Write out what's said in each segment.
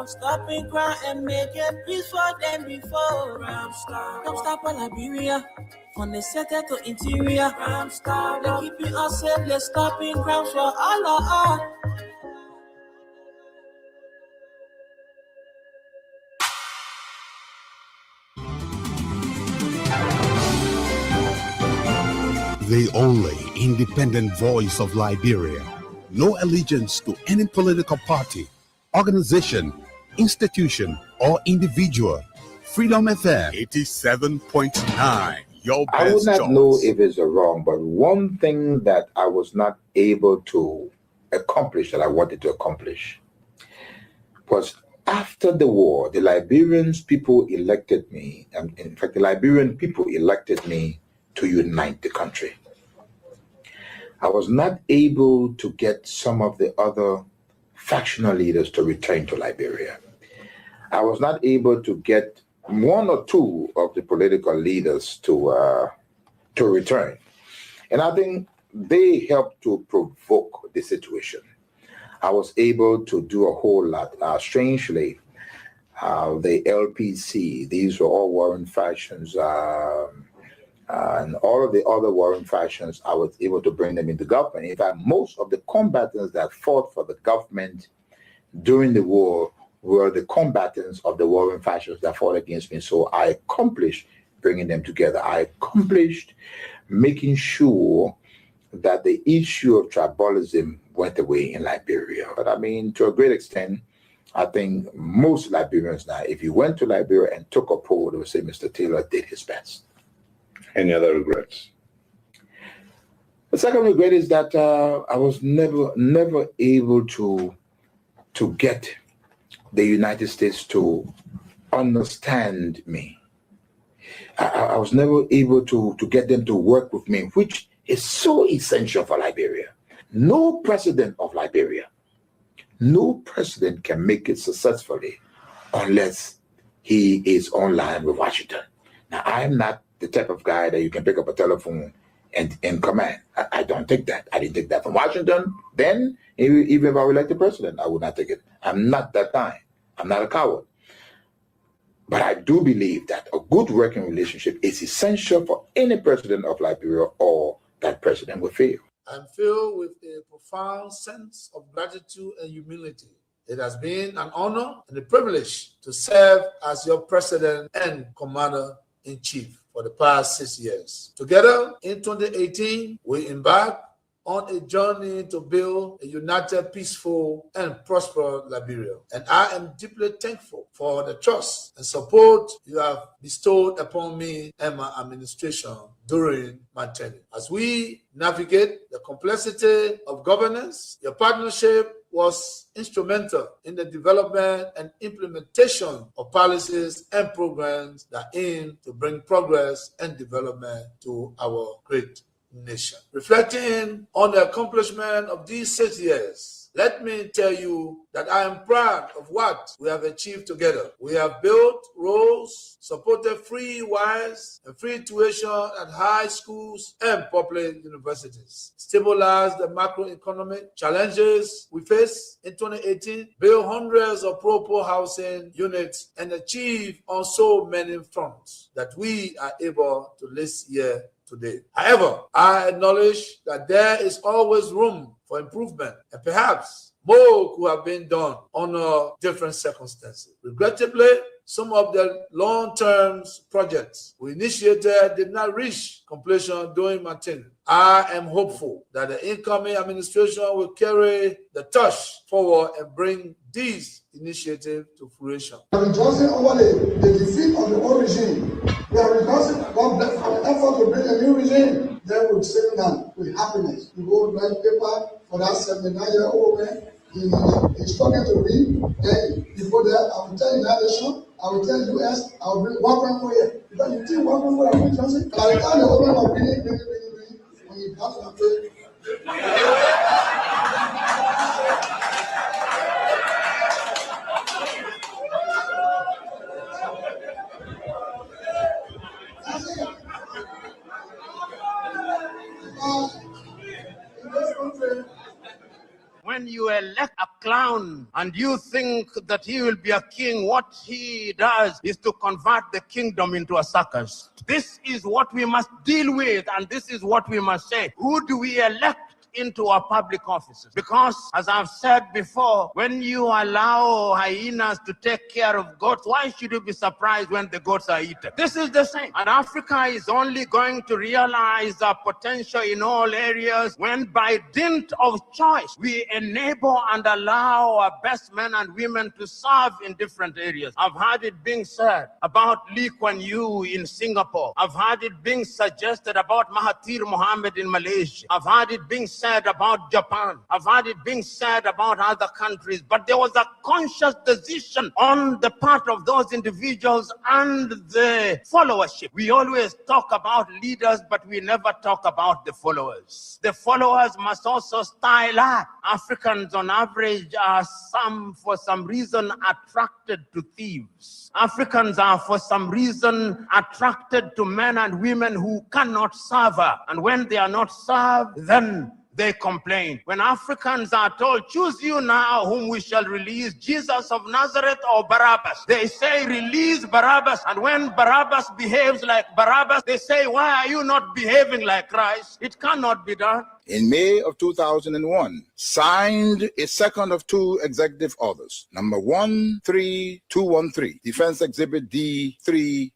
Stopping crime and making peace for them before. Don't stop on Liberia. From the center to interior. They keeping us safe. Let's stopping crimes for all of us. The only independent voice of Liberia. No allegiance to any political party, organization, institution, or individual. Freedom FM 87.9. Your best I would not choice. know if it's wrong, but one thing that I was not able to accomplish that I wanted to accomplish was after the war, the Liberian people elected me, and in fact, the Liberian people elected me to unite the country. I was not able to get some of the other factional leaders to return to Liberia. I was not able to get one or two of the political leaders to return. And I think they helped to provoke the situation. I was able to do a whole lot. Strangely, the LPC, these were all warring factions, and all of the other warring factions, I was able to bring them into government. In fact, most of the combatants that fought for the government during the war were the combatants of the warring factions that fought against me. So I accomplished bringing them together. I accomplished making sure that the issue of tribalism went away in Liberia. But I mean, to a great extent, I think most Liberians now, if you went to Liberia and took a poll, they would say Mr. Taylor did his best. Any other regrets? The second regret is that I was never able to get the United States to understand me. I was never able to get them to work with me, which is so essential for Liberia. No president of Liberia, no president can make it successfully unless he is online with Washington. Now, I'm not the type of guy that you can pick up a telephone and command. I don't take that. I didn't take that from Washington. Then, even if I were elected president, I would not take it. I'm not that kind. I'm not a coward. But I do believe that a good working relationship is essential for any president of Liberia, or that president will fail. I'm filled with a profound sense of gratitude and humility. It has been an honor and a privilege to serve as your president and commander-in-chief for the past 6 years. Together, in 2018, we embarked on a journey to build a united, peaceful, and prosperous Liberia. And I am deeply thankful for the trust and support you have bestowed upon me and my administration during my tenure. As we navigate the complexity of governance, your partnership was instrumental in the development and implementation of policies and programs that aim to bring progress and development to our great nation. Reflecting on the accomplishment of these 6 years, let me tell you that I am proud of what we have achieved together. We have built roads, supported free wires and free tuition at high schools and public universities, stabilized the macroeconomic challenges we face in 2018, built hundreds of pro-poor housing units, and achieved on so many fronts that we are able to list here today. However, I acknowledge that there is always room for improvement, and perhaps more could have been done under different circumstances. Regrettably, some of the long-term projects we initiated did not reach completion during my tenure. I am hopeful that the incoming administration will carry the torch forward and bring these initiatives to fruition. We are rejoicing over the defeat of the old regime. We are rejoicing about the effort to bring a new regime. Then we'll sit down with happiness. We go write paper for that 79-year-old man. He's struggling to read. Then you go there, I will tell you that nation, I will tell US, I will bring one for here. Because you think one for I'm Johnson. By the time the open of bringing, when you come to the when you elect a class clown and you think that he will be a king, what he does is to convert the kingdom into a circus. This is what we must deal with, and this is what we must say. Who do we elect into our public offices? Because, as I've said before, when you allow hyenas to take care of goats, why should you be surprised when the goats are eaten? This is the same. And Africa is only going to realize our potential in all areas when, by dint of choice, we enable and allow our best men and women to serve in different areas. I've heard it being said about Lee Kuan Yew in Singapore. I've heard it being suggested about Mahathir Mohamad in Malaysia. I've heard it being said about Japan. I've heard it being said about other countries, but there was a conscious decision on the part of those individuals and the followership. We always talk about leaders, but we never talk about the followers. The followers must also style up. Africans on average are for some reason attracted to thieves. Africans are for some reason attracted to men and women who cannot serve her. And when they are not served, then they complain. When Africans are told, choose you now whom we shall release, Jesus of Nazareth or Barabbas, they say, release Barabbas. And when Barabbas behaves like Barabbas, they say, why are you not behaving like Christ? It cannot be done. In May of 2001, signed a second of two executive orders, number 13213, Defense Exhibit D310,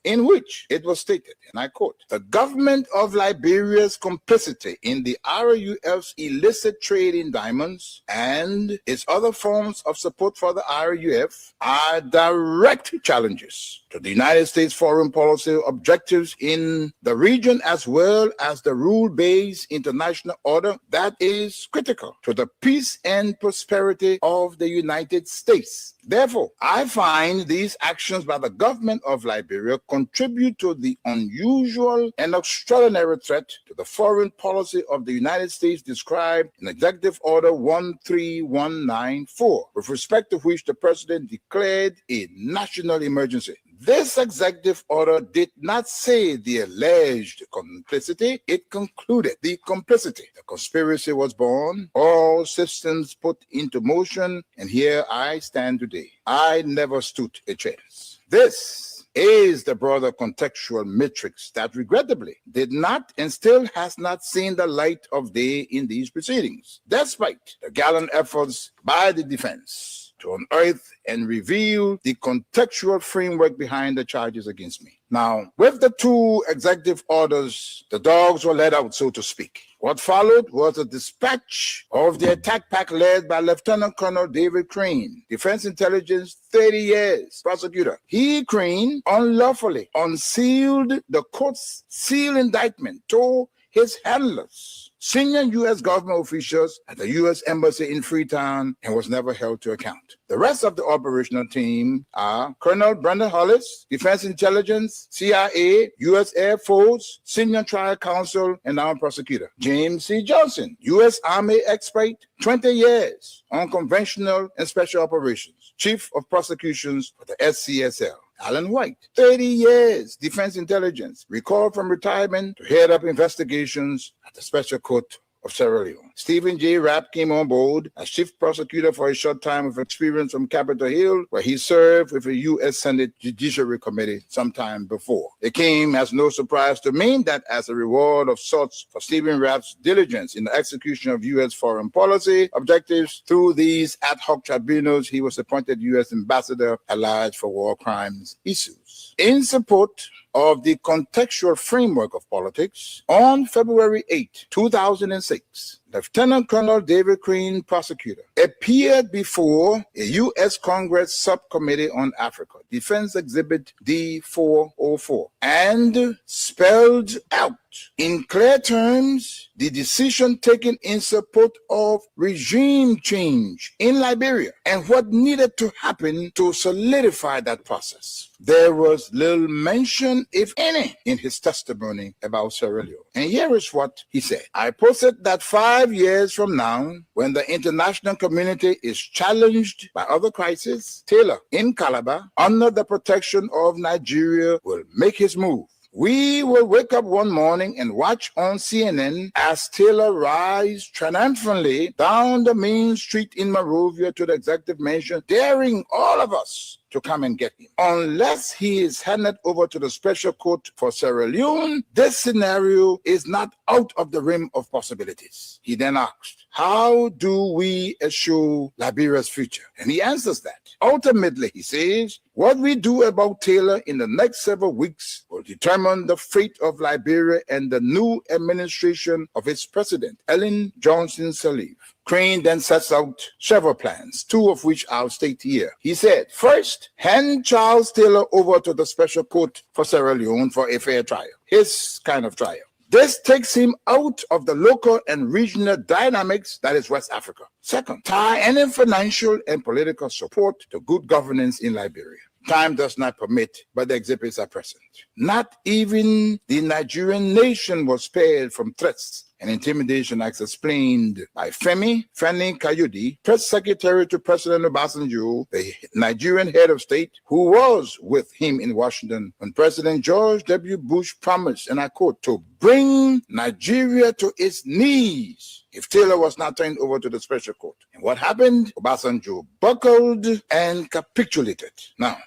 in which it was stated, and I quote, the government of Liberia's complicity in the RUF's illicit trade in diamonds and its other forms of support for the RUF are direct challenges to the United States foreign policy objectives in the region, as well as the rule-based international order that is critical to the peace and prosperity of the United States. Therefore, I find these actions by the government of Liberia contribute to the unusual and extraordinary threat to the foreign policy of the United States described in Executive Order 13194, with respect to which the President declared a national emergency. This executive order did not say the alleged complicity, it concluded the complicity. The conspiracy was born, all systems put into motion, and here I stand today. I never stood a chance. This is the broader contextual matrix that regrettably did not and still has not seen the light of day in these proceedings, despite the gallant efforts by the defense to unearth and reveal the contextual framework behind the charges against me. Now, with the two executive orders, the dogs were let out, so to speak. What followed was a dispatch of the attack pack led by Lieutenant Colonel David Crane, Defense Intelligence, 30 years, prosecutor. He, Crane, unlawfully unsealed the court's sealed indictment to his handlers, senior U.S. government officials at the U.S. Embassy in Freetown, and was never held to account. The rest of the operational team are Colonel Brandon Hollis, Defense Intelligence, CIA, U.S. Air Force, Senior Trial Counsel, and Armed Prosecutor. James C. Johnson, U.S. Army expert, 20 years on conventional and special operations, Chief of Prosecutions for the SCSL. Alan White, 30 years, Defense Intelligence, recalled from retirement to head up investigations at the Special Court of Sierra Leone. Stephen J. Rapp came on board as chief prosecutor for a short time with experience from Capitol Hill, where he served with the U.S. Senate Judiciary Committee sometime before. It came as no surprise to me that as a reward of sorts for Stephen Rapp's diligence in the execution of U.S. foreign policy objectives through these ad hoc tribunals, he was appointed U.S. Ambassador at Large for War Crimes issues. In support of the contextual framework of politics, on February 8, 2006, Lieutenant Colonel David Crane, prosecutor, appeared before a U.S. Congress Subcommittee on Africa, Defense Exhibit D404, and spelled out in clear terms the decision taken in support of regime change in Liberia and what needed to happen to solidify that process. There was little mention, if any, in his testimony about Sierra Leone. And here is what he said. I posit that 5 years from now, when the international community is challenged by other crises, Taylor in Calabar, under the protection of Nigeria, will make his move. We will wake up one morning and watch on CNN as Taylor rides triumphantly down the main street in Monrovia to the executive mansion, daring all of us to come and get him. Unless he is handed over to the special court for Sierra Leone, this scenario is not out of the realm of possibilities. He then asked, how do we assure Liberia's future? And he answers that. Ultimately, he says, what we do about Taylor in the next several weeks will determine the fate of Liberia and the new administration of its president, Ellen Johnson Sirleaf. Crane then sets out several plans, two of which I'll state here. He said, first, hand Charles Taylor over to the special court for Sierra Leone for a fair trial, his kind of trial. This takes him out of the local and regional dynamics that is West Africa. Second, tie any financial and political support to good governance in Liberia. Time does not permit, but the exhibits are present. Not even the Nigerian nation was spared from threats and intimidation, as explained by Femi Kayode, press secretary to President Obasanjo, the Nigerian head of state, who was with him in Washington when President George W. Bush promised, and I quote, to bring Nigeria to its knees if Taylor was not turned over to the special court. And what happened? Obasanjo buckled and capitulated. Now,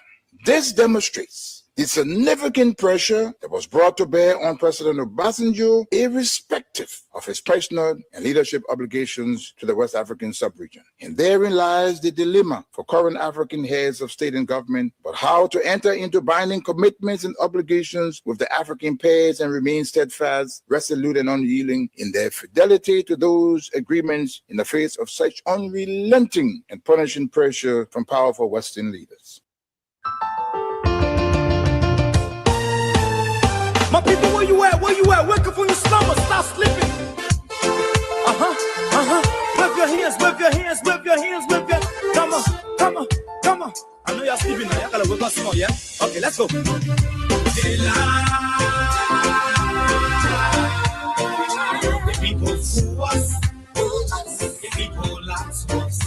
this demonstrates the significant pressure that was brought to bear on President Obasanjo, irrespective of his personal and leadership obligations to the West African sub-region. And therein lies the dilemma for current African heads of state and government, but how to enter into binding commitments and obligations with the African pairs and remain steadfast, resolute, and unyielding in their fidelity to those agreements in the face of such unrelenting and punishing pressure from powerful Western leaders. My people, where you at? Where you at? Wake up from your slumber, stop sleeping. Wave your hands, wave your hands, wave your hands, wave your. Come on, come on, come on. I know y'all sleeping now. Y'all gotta wake up small, yeah? Okay, let's go. The people fool us. The people lie to us.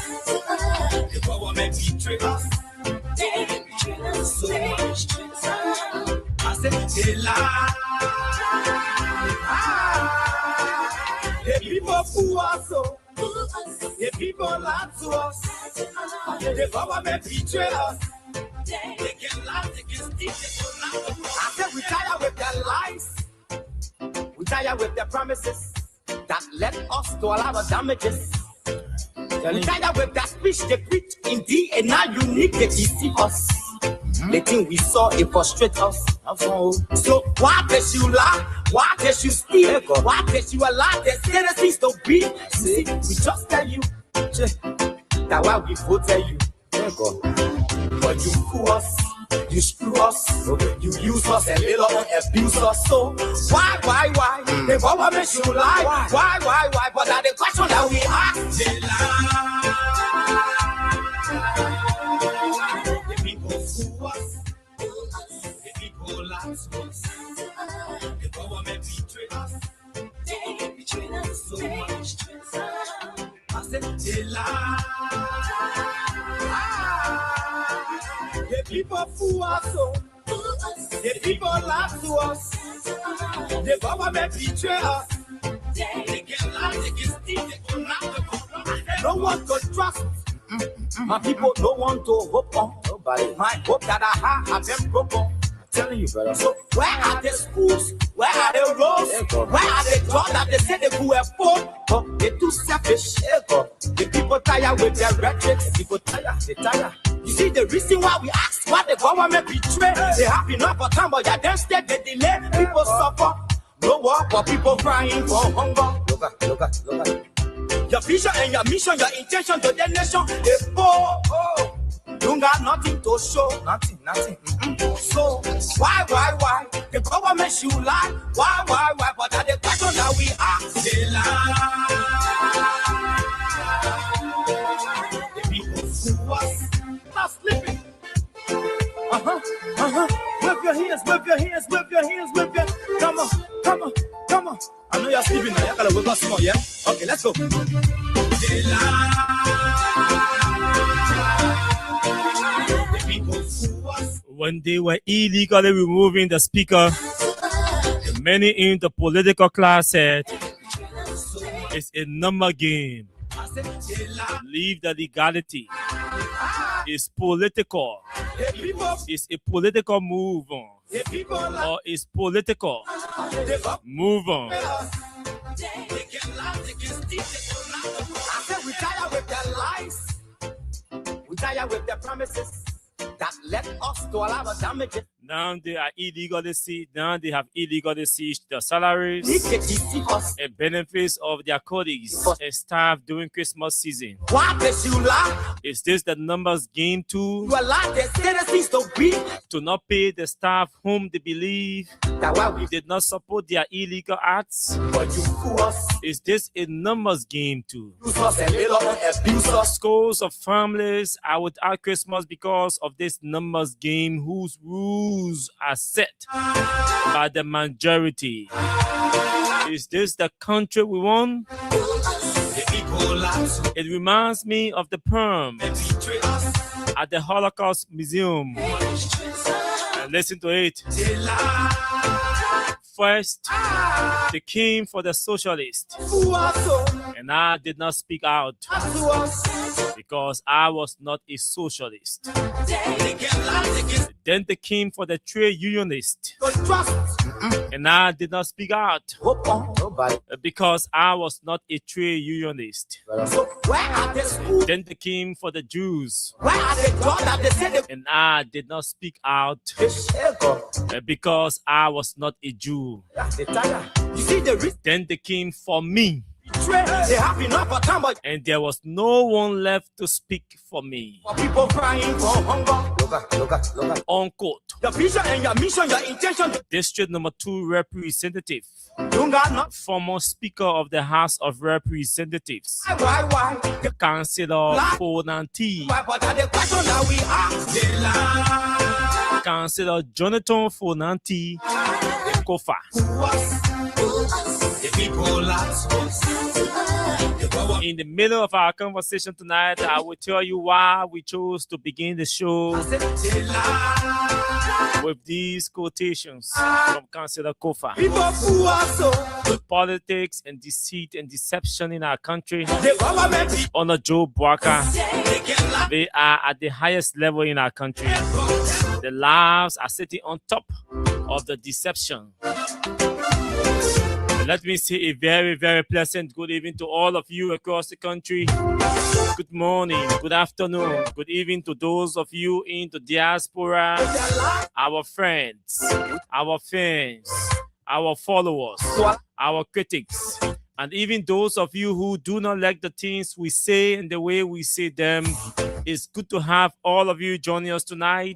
The government betray us. They betray us so much. I said they lie. The people fool us so. The people lie to us. The government betray us. They can lie, they can steal, they can lie. I said we tired with their lies. We tired with their promises that led us to a lot of damages. We tired with that speech they preach in DNA unique, they deceive us. The thing we saw, it frustrates us. So why does you lie? Why does you steal? Why does you allow the citizens to be? See, we just tell you that why we voted you. But you fool us, you screw us, you use us and later on abuse us. So why? The government should lie. Why? But that's the question that we ask. They lie. The people fool us. The people lie to us. The government betray us. They betray us so much. I said they lie. The people fool us so. The people lie to us. The government betray us. They can lie, they can steal, they can lie. No one to trust. My people don't want to hope on. Nobody. My hope that I have been broken. I'm telling you, brother. So where are the schools? Where are the roads? Where are the jobs that they say they could afford? But they're too selfish. The people tired with their rhetoric. The people tired, they tired. You see the reason why we ask why the government betray. They have enough of time, but yeah, then stay they delay. People suffer. No work for people crying for hunger. Look at. Your vision and your mission, your intention to the nation, they poor. You got nothing to show. Nothing. So why? The government should lie. Why? But that's the question that we ask. They lie. The people fool us. Stop sleeping. Wave your hands, wave your hands, wave your hands, wave your. Come on. I know you're sleeping now. Y'all gotta wake up small, yeah? Okay, let's go. They lie. When they were illegally removing the speaker Many in the political class said it's a number game. Leave the legality. It's political. It's a political move on. Or it's political. Move on. I said we tired with their lies. We tired with their promises that led us to all our damages. Now they are illegally seized. Now they have illegally seized the salaries and benefits of their colleagues and staff during Christmas season. Is this the numbers game too? To not pay the staff whom they believe did not support their illegal acts? Is this a numbers game too? Scores of families are without Christmas because of this numbers game whose rules are set by the majority. Is this the country we want? It reminds me of the poem at the Holocaust Museum. And listen to it. First, they came for the socialists, and I did not speak out because I was not a socialist. Then they came for the trade unionists, and I did not speak out because I was not a trade unionist. Then they came for the Jews, and I did not speak out because I was not a Jew. Then they came for me, and there was no one left to speak for me. People crying for hunger. Unquote. Your vision and your mission, your intention. District number 2 representative, former Speaker of the House of Representatives, Councillor Fonanti, Councillor Jonathan Fonanti Kofa. In the middle of our conversation tonight, I will tell you why we chose to begin the show with these quotations from Councillor Kofa. Politics and deceit and deception in our country under Joe Bwaka, they are at the highest level in our country. The lives are sitting on top of the deception. Let me say a very, very pleasant good evening to all of you across the country. Good morning, good afternoon, good evening to those of you in the diaspora, our friends, our fans, our followers, our critics, and even those of you who do not like the things we say and the way we say them. It's good to have all of you joining us tonight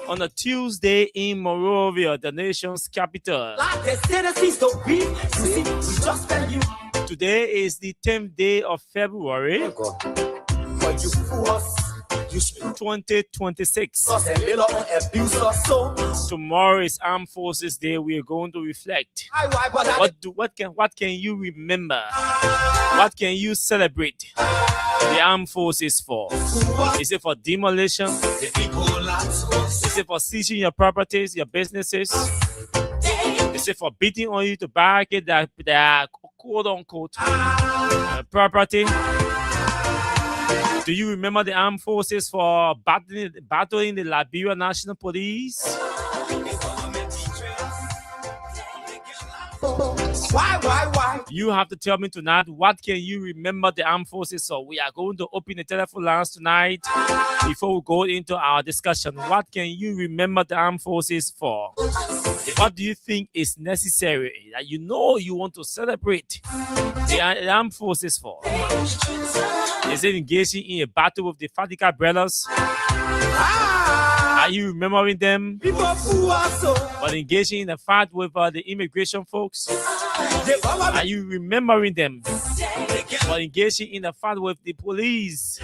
on a Tuesday in Monrovia, the nation's capital. Today is the 10th day of February 2026. Tomorrow is Armed Forces Day. We are going to reflect. What can you remember? What can you celebrate the armed forces for? Is it for demolition? Is it for seizing your properties, your businesses? Is it for beating on you to barricade that quote unquote property? Do you remember the armed forces for battling the Liberia National Police? Why? You have to tell me tonight, what can you remember the armed forces? So we are going to open the telephone lines tonight before we go into our discussion. What can you remember the armed forces for? What do you think is necessary that you know you want to celebrate the armed forces for? Is it engaging in a battle with the Fatika brothers? Are you remembering them? But engaging in a fight with the immigration folks? Are you remembering them? But engaging in a fight with the police?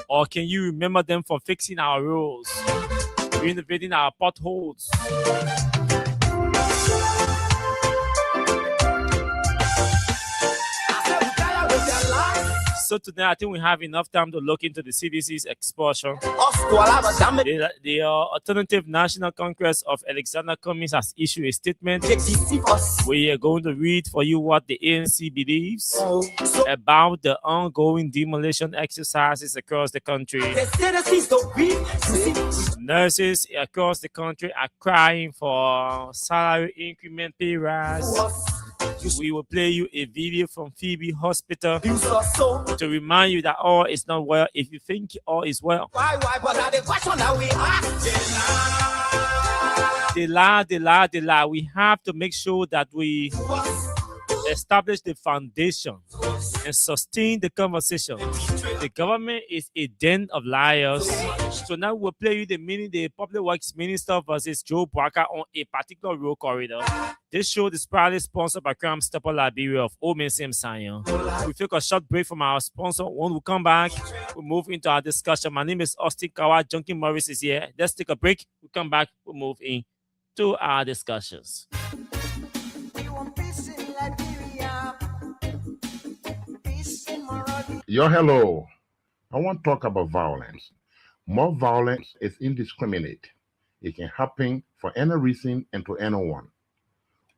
Or can you remember them for fixing our roads, renovating our potholes? So today, I think we have enough time to look into the CDC's expulsion. The Alternative National Congress of Alexander Cummings has issued a statement. We are going to read for you what the ANC believes about the ongoing demolition exercises across the country. Nurses across the country are crying for salary increment, pay rise. We will play you a video from Phoebe Hospital to remind you that all is not well if you think all is well. They lie. We have to make sure that we establish the foundation and sustain the conversation. The government is a den of liars. So now we'll play you the Public Works Minister versus Joe Barker on a particular road corridor. This show is proudly sponsored by Crime Stopper Liberia of Omen Sim Sion. We take a short break from our sponsor. When we come back, we move into our discussion. My name is Austin Kawa. Junkie Morris is here. Let's take a break. We come back. We move into our discussions. Yo, hello. I want to talk about violence. More violence is indiscriminate. It can happen for any reason and to anyone.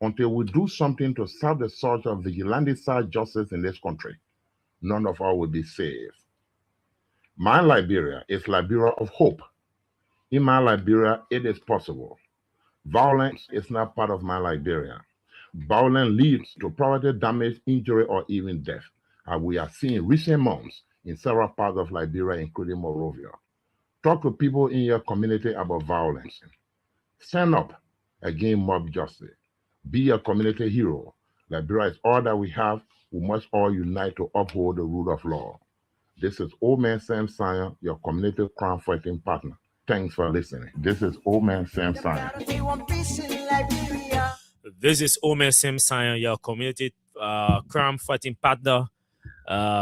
Until we do something to stop the surge of vigilante-style justice in this country, none of us will be safe. My Liberia is Liberia of hope. In my Liberia, it is possible. Violence is not part of my Liberia. Violence leads to property damage, injury, or even death, as we are seeing recent months in several parts of Liberia, including Monrovia. Talk to people in your community about violence. Stand up against mob justice. Be a community hero. Liberia is all that we have. We must all unite to uphold the rule of law. This is Old Man Sam Sion, your community crime fighting partner. Thanks for listening. This is Old Man Sam Sion. This is Old Man Sam Sion, your community crime fighting partner.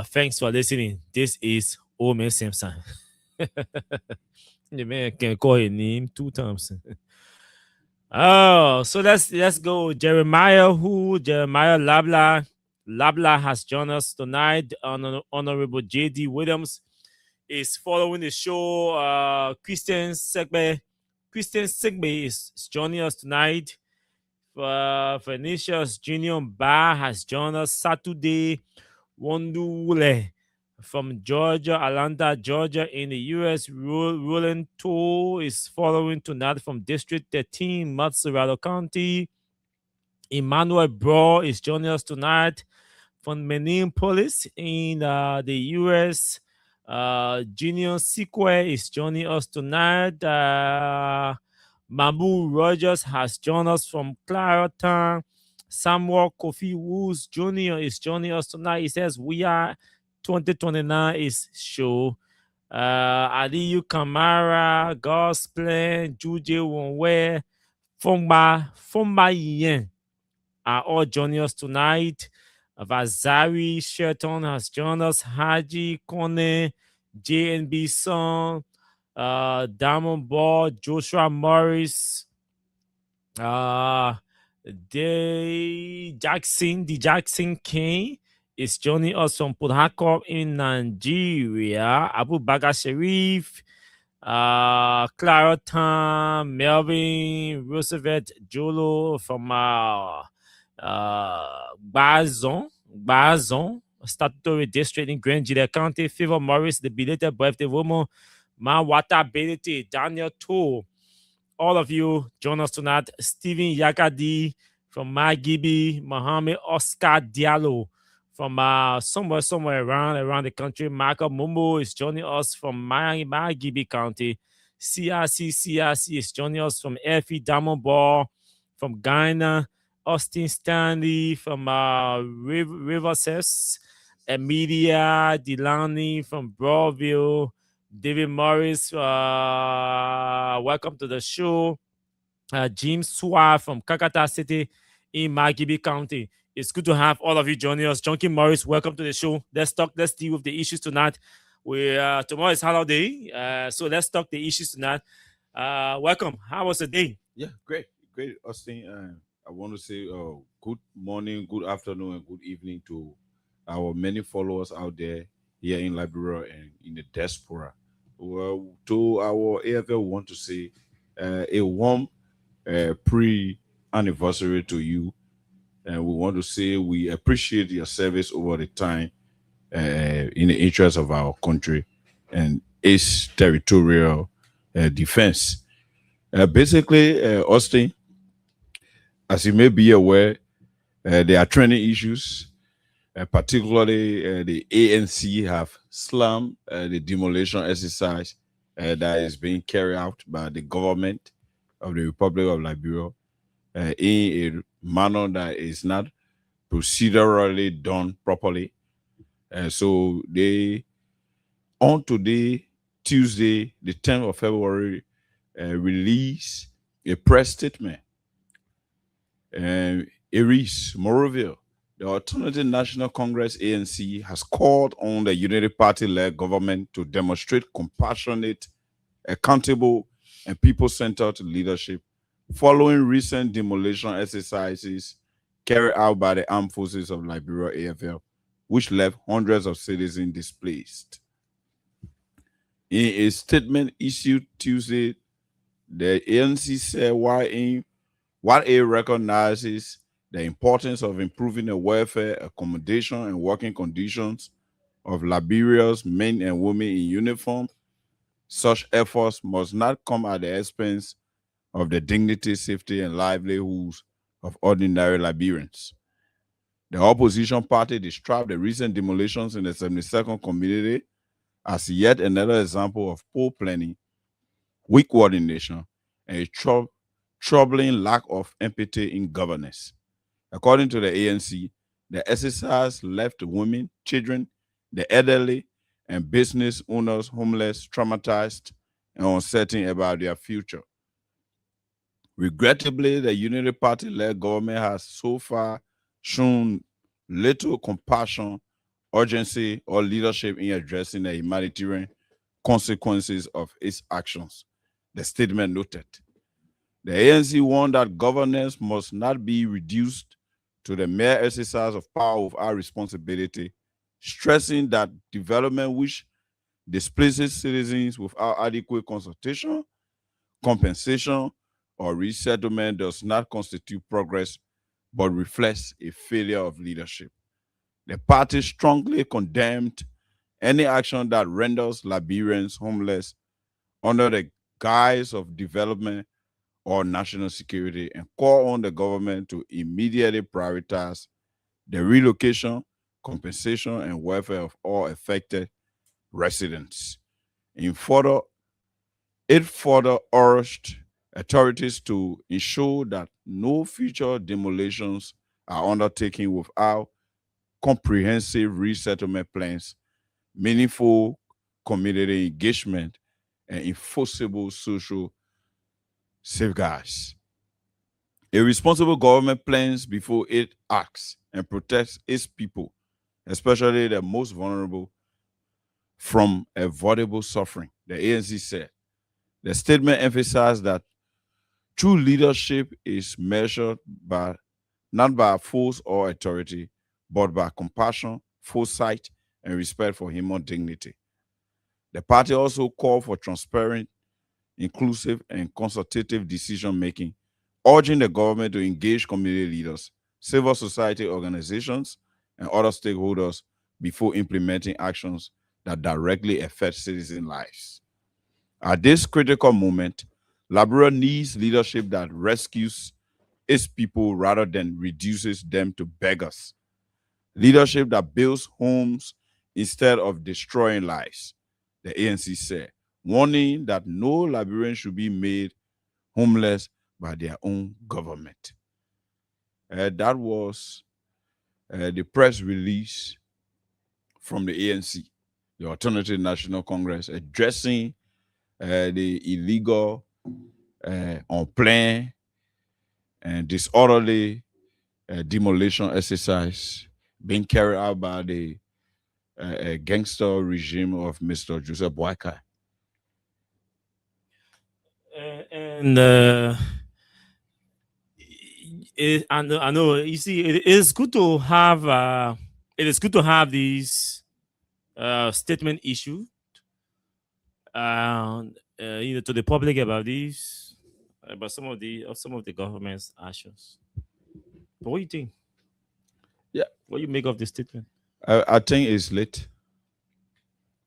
Thanks for listening. This is Old Man Sam Sion. The man can call his name 2 times. Oh, so let's go. Jeremiah Labla has joined us tonight. Honorable J.D. Williams is following the show. Christian Segbe is joining us tonight. Phoenicius Junior Ba has joined us Saturday. Wondule from Georgia, Atlanta, Georgia in the U.S. Roland Toll is following tonight from District 13, Matsurado County. Emmanuel Bro is joining us tonight from Minneapolis in the U.S. Junior Sequoia is joining us tonight. Mamu Rogers has joined us from Clarendon. Samuel Kofi Woods Jr. is joining us tonight. He says, we are 2029 is show. Aliyu Kamara, Gosplan, Juje Wonwe, Fomba Yen are all joining us tonight. Vazari Shelton has joined us. Haji Kone, JNB Song, Diamond Ball, Joshua Morris, the Jackson King is joining us from Port Harcourt in Nigeria. Abu Bakr Sharif, Clarendon, Melvin, Roosevelt, Jolo from Bazon, Statutory District in Grand Julia County. Favor Morris, the belated birthday woman. Mawata Belete, Daniel Toll. All of you join us tonight. Stephen Yakadi from Magibi, Mohammed Oscar Diallo from somewhere around the country. Michael Mumbo is joining us from Magibi County. CRC is joining us from Effie Diamond Ball from Ghana. Austin Stanley from Riverses. Emilia Delaney from Broadville. David Morris, welcome to the show. Jim Swar from Kakata City in Magibi County. It's good to have all of you joining us. Junkie Morris, welcome to the show. Let's deal with the issues tonight. Tomorrow is holiday, so let's talk the issues tonight. Welcome. How was the day? Yeah, great, Austin. I want to say good morning, good afternoon, and good evening to our many followers out there here in Liberia and in the diaspora. Well, to our AFL, we want to say a warm pre-anniversary to you, and we want to say we appreciate your service over the time in the interest of our country and its territorial defense. Basically, Austin, as you may be aware, there are trending issues. Particularly, the ANC have slammed the demolition exercise that is being carried out by the government of the Republic of Liberia in a manner that is not procedurally done properly. So they, on today, Tuesday, the 10th of February, release a press statement. Aries Moroville, the Alternative National Congress, ANC, has called on the Unity Party-led government to demonstrate compassionate, accountable, and people-centered leadership following recent demolition exercises carried out by the Armed Forces of Liberia, AFL, which left hundreds of citizens displaced. In a statement issued Tuesday, the ANC said while it recognizes the importance of improving the welfare, accommodation, and working conditions of Liberia's men and women in uniform, such efforts must not come at the expense of the dignity, safety, and livelihoods of ordinary Liberians. The opposition party described the recent demolitions in the 72nd community as yet another example of poor planning, weak coordination, and a troubling lack of empathy in governance. According to the ANC, the exercise left women, children, the elderly, and business owners homeless, traumatized, and uncertain about their future. Regrettably, the Unity Party-led government has so far shown little compassion, urgency, or leadership in addressing the humanitarian consequences of its actions, the statement noted. The ANC warned that governance must not be reduced to the mere exercise of power without responsibility, stressing that development which displaces citizens without adequate consultation, compensation, or resettlement does not constitute progress, but reflects a failure of leadership. The party strongly condemned any action that renders Liberians homeless under the guise of development or national security, and call on the government to immediately prioritize the relocation, compensation, and welfare of all affected residents. It further urged authorities to ensure that no future demolitions are undertaken without comprehensive resettlement plans, meaningful community engagement, and enforceable social safeguards. A responsible government plans before it acts and protects its people, especially the most vulnerable, from avoidable suffering, the ANC said. The statement emphasized that true leadership is measured not by force or authority, but by compassion, foresight, and respect for human dignity. The party also called for transparent, inclusive, and consultative decision-making, urging the government to engage community leaders, civil society organizations, and other stakeholders before implementing actions that directly affect citizen lives. At this critical moment, Liberia needs leadership that rescues its people rather than reduces them to beggars. Leadership that builds homes instead of destroying lives, the ANC said, warning that no Liberian should be made homeless by their own government. That was the press release from the ANC, the Alternative National Congress, addressing the illegal, unplanned, and disorderly demolition exercise being carried out by the gangster regime of Mr. Joseph Boakai. I know. You see, it is good to have. It is good to have these statement issued to the public about this, about some of the government's actions. But what do you think? Yeah. What do you make of the statement? I think it's late.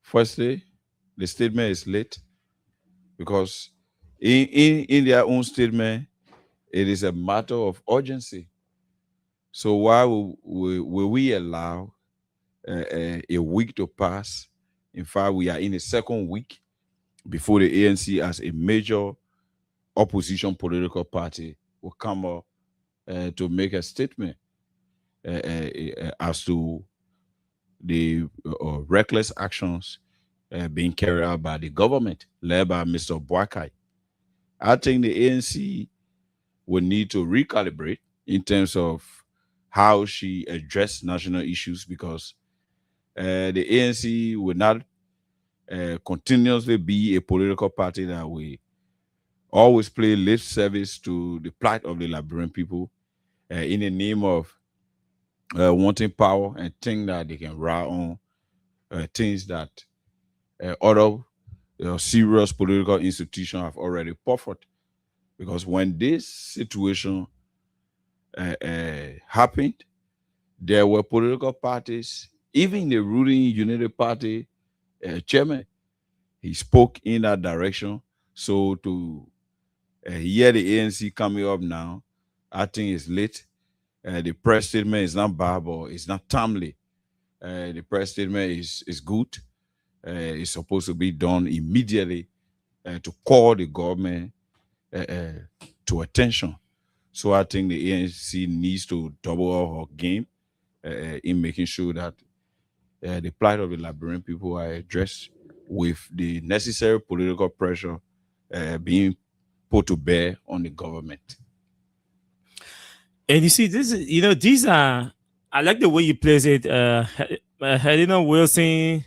Firstly, the statement is late because in their own statement, it is a matter of urgency. So why will we allow a week to pass? In fact, we are in the second week before the ANC as a major opposition political party will come up to make a statement as to the reckless actions being carried out by the government led by Mr. Boakai. I think the ANC will need to recalibrate in terms of how she addressed national issues, because the ANC will not continuously be a political party that will always play lip service to the plight of the Liberian people in the name of wanting power and think that they can ride on things that other serious political institutions have already proffered. Because when this situation happened, there were political parties, even the ruling Unity Party chairman, he spoke in that direction. So to hear the ANC coming up now, I think it's late. The press statement is not bad, but it's not timely. The press statement is good. It's supposed to be done immediately to call the government to attention. So I think the ANC needs to double up her game in making sure that the plight of the Liberian people are addressed with the necessary political pressure being put to bear on the government. And you see, these are, I like the way you place it. Helena Wilson,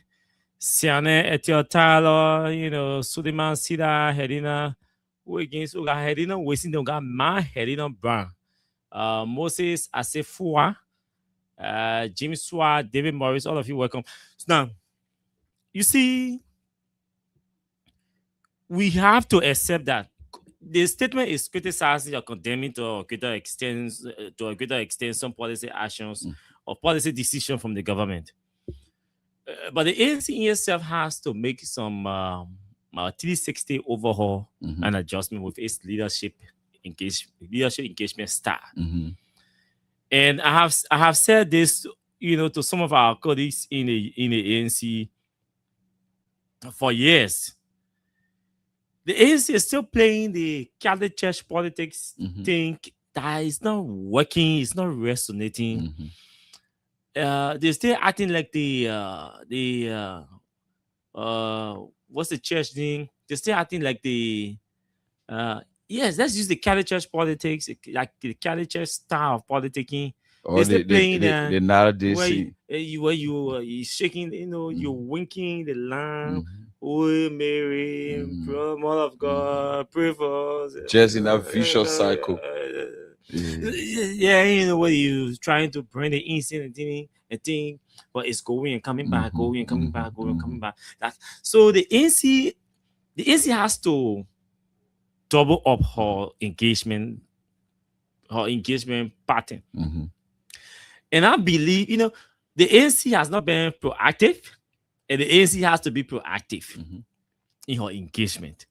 Siane Etienne Tyler, Suleiman Sida, Helena, who against Helena Wilson, they got my Helena Brown, Moses Asefua, James Swart, David Morris, all of you welcome. So now, you see, we have to accept that the statement is criticizing or condemning to a greater extent some policy actions or policy decision from the government. But the ANC itself has to make some 360 overhaul and adjustment with its leadership engagement style. And I have said this, to some of our colleagues in the ANC for years. The ANC is still playing the Catholic Church politics thing that is not working, it's not resonating. They're still acting like what's the church thing? They're still acting like yes, let's use the Catholic Church politics, like the Catholic Church style of politicking. Or They're still playing the nowadays where you shaking, you're winking the lamb. Oh, Mary, Mother of God, pray for us. Just in that vicious cycle. Yeah, where you trying to bring the instant and thing, but it's going and coming back, going and coming back, going and coming back. So the ANC has to double up her engagement pattern. And I believe, the ANC has not been proactive. And the ANC has to be proactive in her engagement.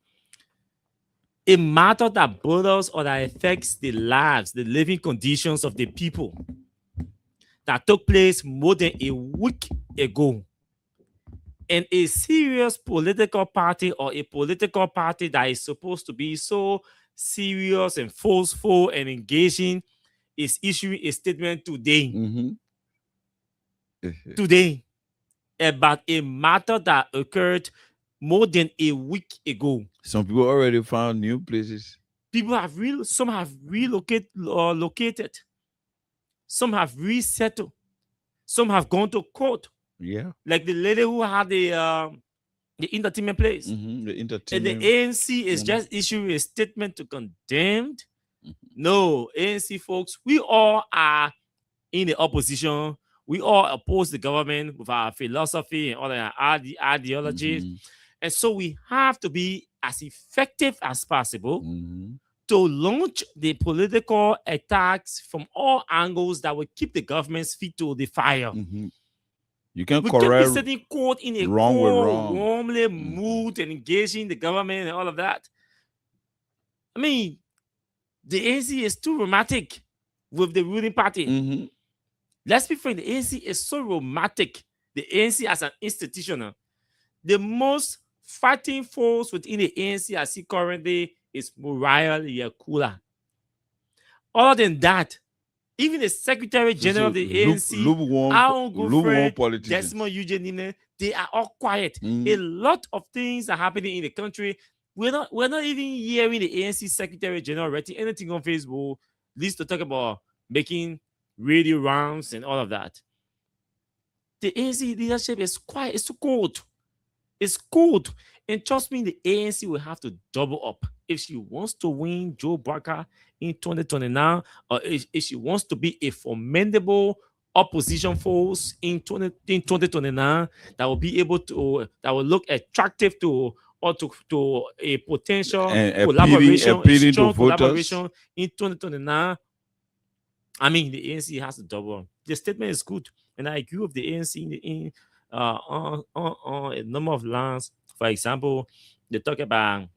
A matter that bothers or that affects the lives, the living conditions of the people that took place more than a week ago. And a serious political party or a political party that is supposed to be so serious and forceful and engaging is issuing a statement today. Today. About a matter that occurred more than a week ago. Some people already found new places. Some have located. Some have resettled. Some have gone to court. Yeah. Like the lady who had the entertainment place. The entertainment. And the ANC is just issuing a statement to condemn. No, ANC folks, we all are in the opposition. We all oppose the government with our philosophy and all our ideologies. Mhm. And so we have to be as effective as possible Mhm. to launch the political attacks from all angles that will keep the government's feet to the fire. Mhm. You can We can't be correct sitting court in a wrong with cold, wrong. warmly mood and engaging the government and all of that. I mean, the ANC is too romantic with the ruling party. Mhm. Let's be frank, the ANC is so romantic. The ANC as an institution, the most fighting force within the ANC I see currently is Muriel Yakula. Other than that, even the Secretary General of the ANC, our own good lukewarm friend, politicians. Desmond Eugene, they are all quiet. Mm. A lot of things are happening in the country. We're not even hearing the ANC Secretary General writing anything on Facebook, at least to talk about making radio rounds and all of that. The ANC leadership is quiet. It's too cold. It's cold. And trust me, the ANC will have to double up if she wants to win Joe Barker in 2029, or if she wants to be a formidable opposition force in 2029 that will be able to, that will look attractive to, or to a potential And collaboration, appealing a strong to voters. collaboration in 2029. I mean, the ANC has to double. The statement is good, and I agree with the ANC on a number of lines. For example, they talk about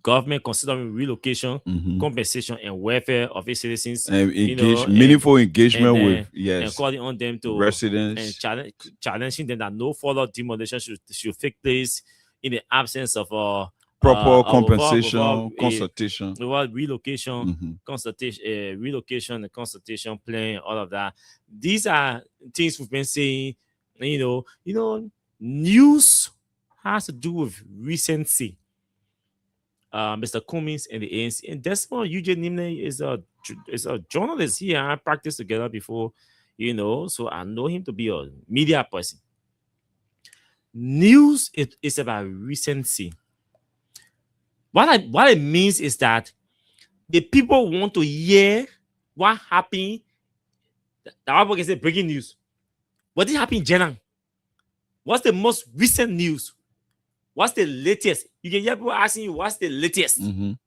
government considering relocation, Mhm. compensation, and welfare of its citizens. And and- meaningful engagement and, with and yes calling on them to residents. and challenging them that no further demolition should take place in the absence of Proper without compensation, consultation. without relocation, Mhm. consultation, relocation, and consultation plan, all of that. These are things we've been saying. You know, news has to do with recency. Mr. Cummings and the ANC, and Desmond Eugene Nimne is a journalist. He and I practiced together before, so I know him to be a media person. News is about recency. What it means is that the people want to hear what happened. The Bible can say breaking news. What did happen in Jenang? What's the most recent news? What's the latest? You can hear people asking you, what's the latest? Mhm.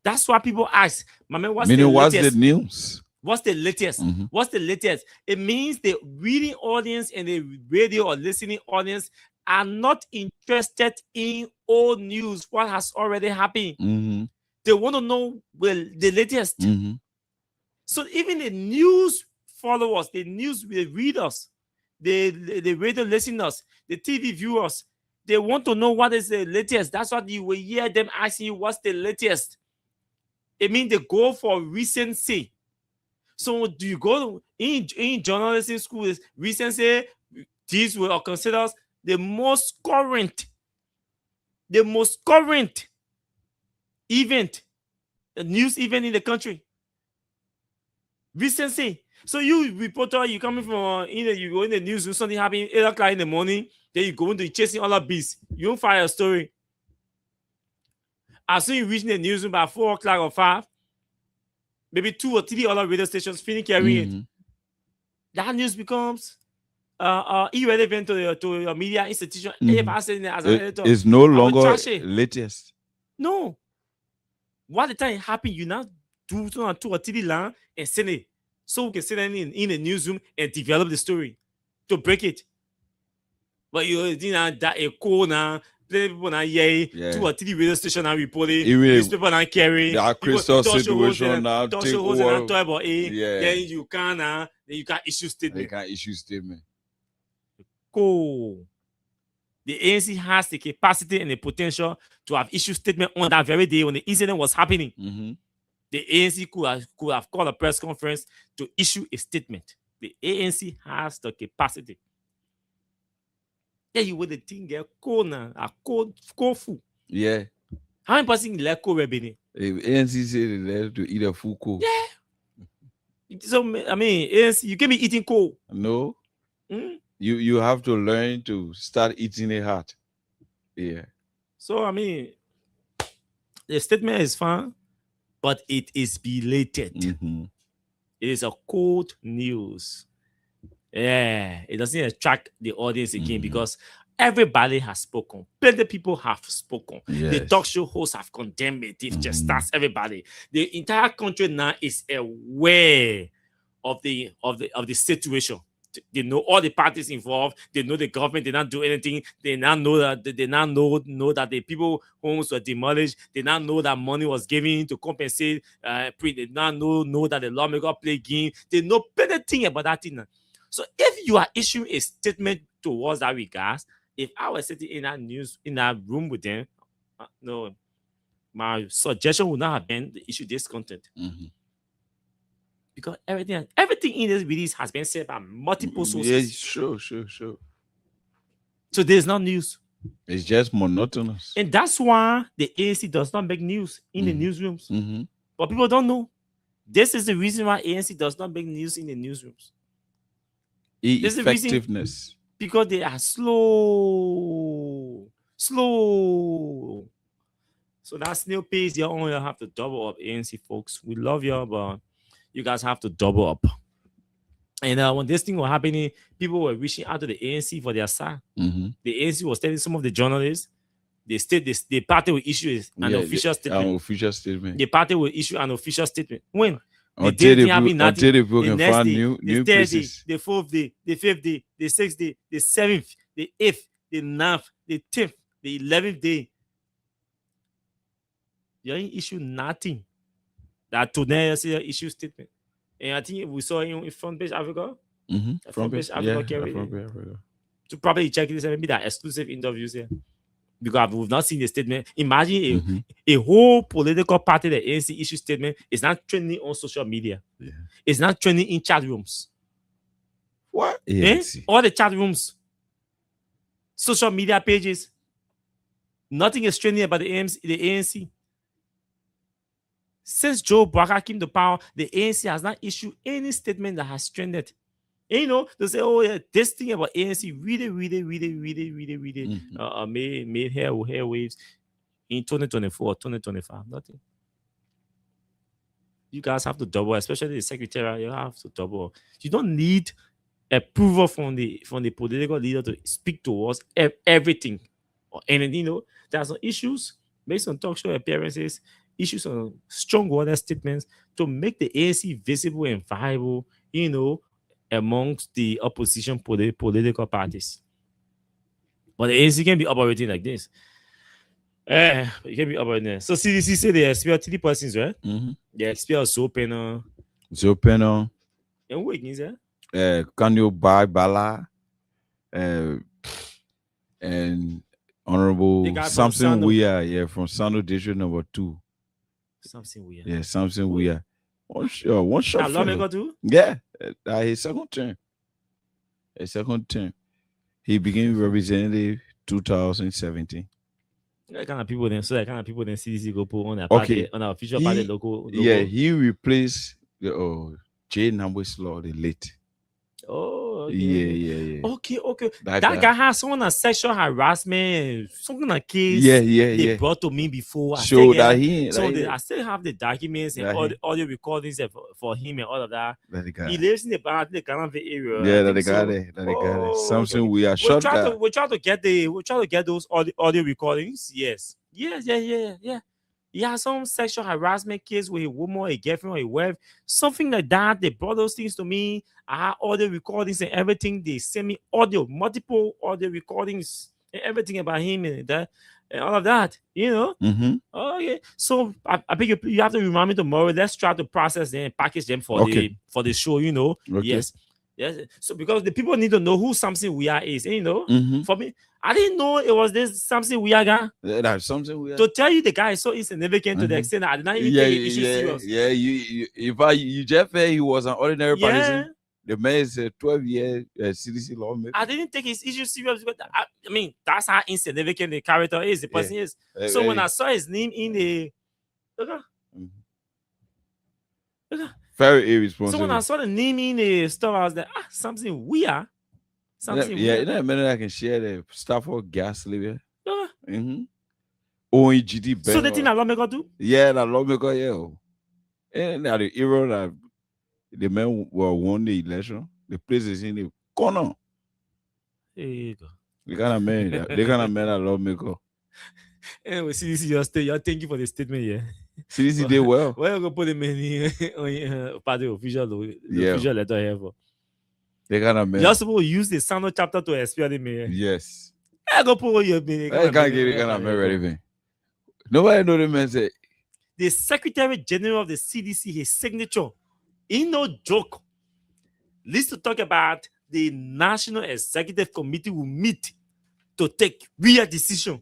That's why people ask, Mama, what's Meaning, the what's latest? the news? What's the latest? Mhm. What's the latest? It means the reading audience and the radio or listening audience are not interested in old news, what has already happened. Mhm. They want to know the latest. Mhm. So even the news followers, the news readers, the radio listeners, the TV viewers, they want to know what is the latest. That's what you will hear them asking you, what's the latest? It means they go for recency. So do you go in journalism school? Is recency, these were considered the most current event, the news event in the country. Recency. So you reporter, you coming from you go in the news, something happening 8 o'clock in the morning, then you go into chasing all the beats. You don't find a story. As soon as you reach the newsroom by 4 o'clock or 5, maybe 2 or 3 other radio stations finish carrying it. That news becomes irrelevant to your media institution. If I say as an editor, It's no I will longer trash it. latest. No. What the time it happen, you now do 2 or 3 lines and send it. So we can sit in the newsroom and develop the story to break it. But that a call now, people now Yeah. 2 or 3 radio stations are reporting, Even newspaper now carry. the crystal situation now Talk take show host and over. talk about it. Yeah. Then you can issue They statement. can issue statement. Cool. The ANC has the capacity and the potential to have issued statement on that very day when the incident was happening. Mhm. The ANC could have called a press conference to issue a statement. The ANC has the capacity. Yeah, you would think get cold now, a cold food. Yeah. How many person like cold revenue? If ANC say they have to eat a full cook. Yeah. So I mean, ANC, you can be eating cold. No. Hmm? You have to learn to start eating it hard. Yeah. So I mean, the statement is fine, but it is belated. Mhm. It is a cold news. Yeah, it doesn't attract the audience again because everybody has spoken. Plenty of people have spoken. The Yes. talk show hosts have condemned it. They've just that's everybody. The entire country now is aware of the situation. They know all the parties involved. They know the government did not do anything. They now know that know that the people homes were demolished. They now know that money was given to compensate. They now know that the lawmaker played game. They know anything about that thing. So if you are issuing a statement towards that regard, if I was sitting in that room with them, no, my suggestion would not have been to issue this content. Because everything in this release has been said by multiple sources. Yeah, sure. So there's no news. It's just monotonous. And that's why the ANC does not make news in the newsrooms. But people don't know. This is the reason why ANC does not make news in the newsrooms. This is the reason, Effectiveness. because they are slow. So that snail pace, you only have to double up, ANC folks. We love you, but you guys have to double up. And when this thing was happening, people were reaching out to the ANC for their side. The ANC was telling some of the journalists, the party will issue an official statement. The party will issue an official statement. When? Until the people can find new places. The 4th day, the 5th day, the 6th day, the 7th, the 8th, the 9th, the 10th, the 11th day. You ain't issue nothing. That today issue statement. And I think we saw in Front Page Africa. Front Page Africa. To probably check this, maybe that exclusive interviews here. Because we've not seen the statement. Imagine a whole political party, the ANC issue statement, is not trending on social media. It's not trending in chat rooms. What? All the chat rooms, social media pages. Nothing is trending about the ANC. Since Joe Barker came to power, the ANC has not issued any statement that has trended. And, they say, oh yeah, this thing about ANC really made hair waves in 2024, 2025. Nothing. You guys have to double, especially the secretary. You have to double. You don't need approval from the political leader to speak towards everything or anything. There are some issues based on talk show appearances, issues on strong word statements to make the ANC visible and viable, amongst the opposition political parties. But the ANC can be operating like this. It can be operating. So CDC say they expel 3 persons, right? They expel Zopena. And who again, sir? Kanyo Bala, and Honorable Samson Weir, from Sano District number 2. Samson Weir. Yeah, Samson Weir. One shot. Lawmaker too? Yeah, his second term. He became representative 2017. That kind of people then CDC go put on their party, on our official party logo. Yeah, he replaced Jay Nambwe's Law, the late. Oh, okay. Yeah. Okay. That guy has someone on sexual harassment, something like case. They brought to me before. I still have the documents and all the audio recordings for him and all of that. He lives in the Canada area. Yeah, that got it. Something we are shot at. We try to get those audio recordings. Yes. Yeah. He has some sexual harassment case with a woman, a girlfriend, or a wife, something like that. They brought those things to me. I had audio recordings and everything. They sent me multiple audio recordings and everything about him and that and all of that. Oh yeah. So I think you have to remind me tomorrow. Let's try to process them and package them for the show. Okay. Yes. So because the people need to know who Samson Weir is, for me, I didn't know it was this Samson Weir guy. That's something weird. To tell you the guy is so insignificant to the extent that I did not even take the issue serious. Yeah. You just felt he was an ordinary person. The man is a 12-year CDC lawmaker. I didn't take his issue serious because that's how insignificant the character is. The person is. So when I saw his name in the very irresponsible. So when I saw the name in the stuff, I was like, something weird. In a minute I can share the Stafford gas level. OEGD. So the thing that lawmaker do? Yeah, that lawmaker, yeah. And now the era that the men were won the election. The place is in the corner. Hey, God. The kind of men that love maker. Anyway, CDC, y'all thank you for the statement, yeah. CDC did well. Where you gonna put the money on the Yeah. official letter here for? The kind of men. You're supposed to use the Sano chapter to expel the man. Yes. I go put your money. I can't get the kind of men ready. Nobody know the man say. The Secretary General of the CDC, his signature, in no joke, leads to talk about the National Executive Committee will meet to take real decision.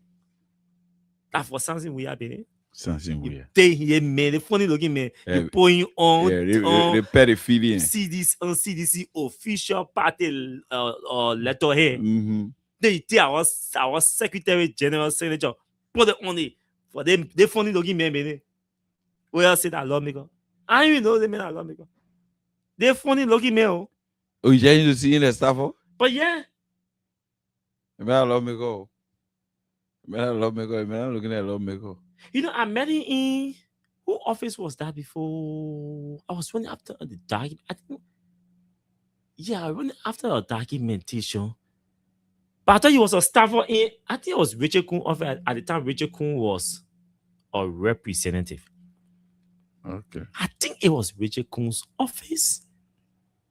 That was something we have been. Something weird. They hear me, the funny looking man, you point on the pedophilia. CDC official party letterhead. Mm-hmm. They tell our Secretary General signature put it on it for them. They funny looking man. Well, say that lawmaker. I even know they mean that lawmaker. They funny looking man. Oh, you trying to see in the staff? But yeah. I mean, I love me go. I mean, I'm looking at lawmaker. You know, I met him in who office was that before? I was running after the document. I think, yeah, running after a documentation. But I thought he was a staffer in. I think it was Richard Kuhn office at the time. Richard Kuhn was a representative. Okay. I think it was Richard Kuhn's office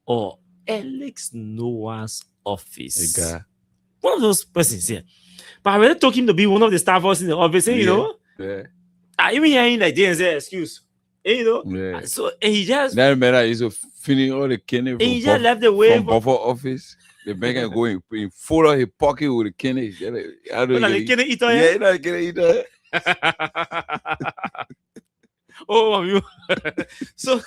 or Alex Noah's office. A guy. One of those persons here. But I really took him to be one of the staffers in the office, you know. Yeah. I even hear him like they say excuse. You know? Yeah. So and he just that matter is finish all the candy from he just left the way from buffer office. The bank can go in full of his pocket with the candy. I don't know. the candy eater. Yeah, the candy eater. Oh, you. so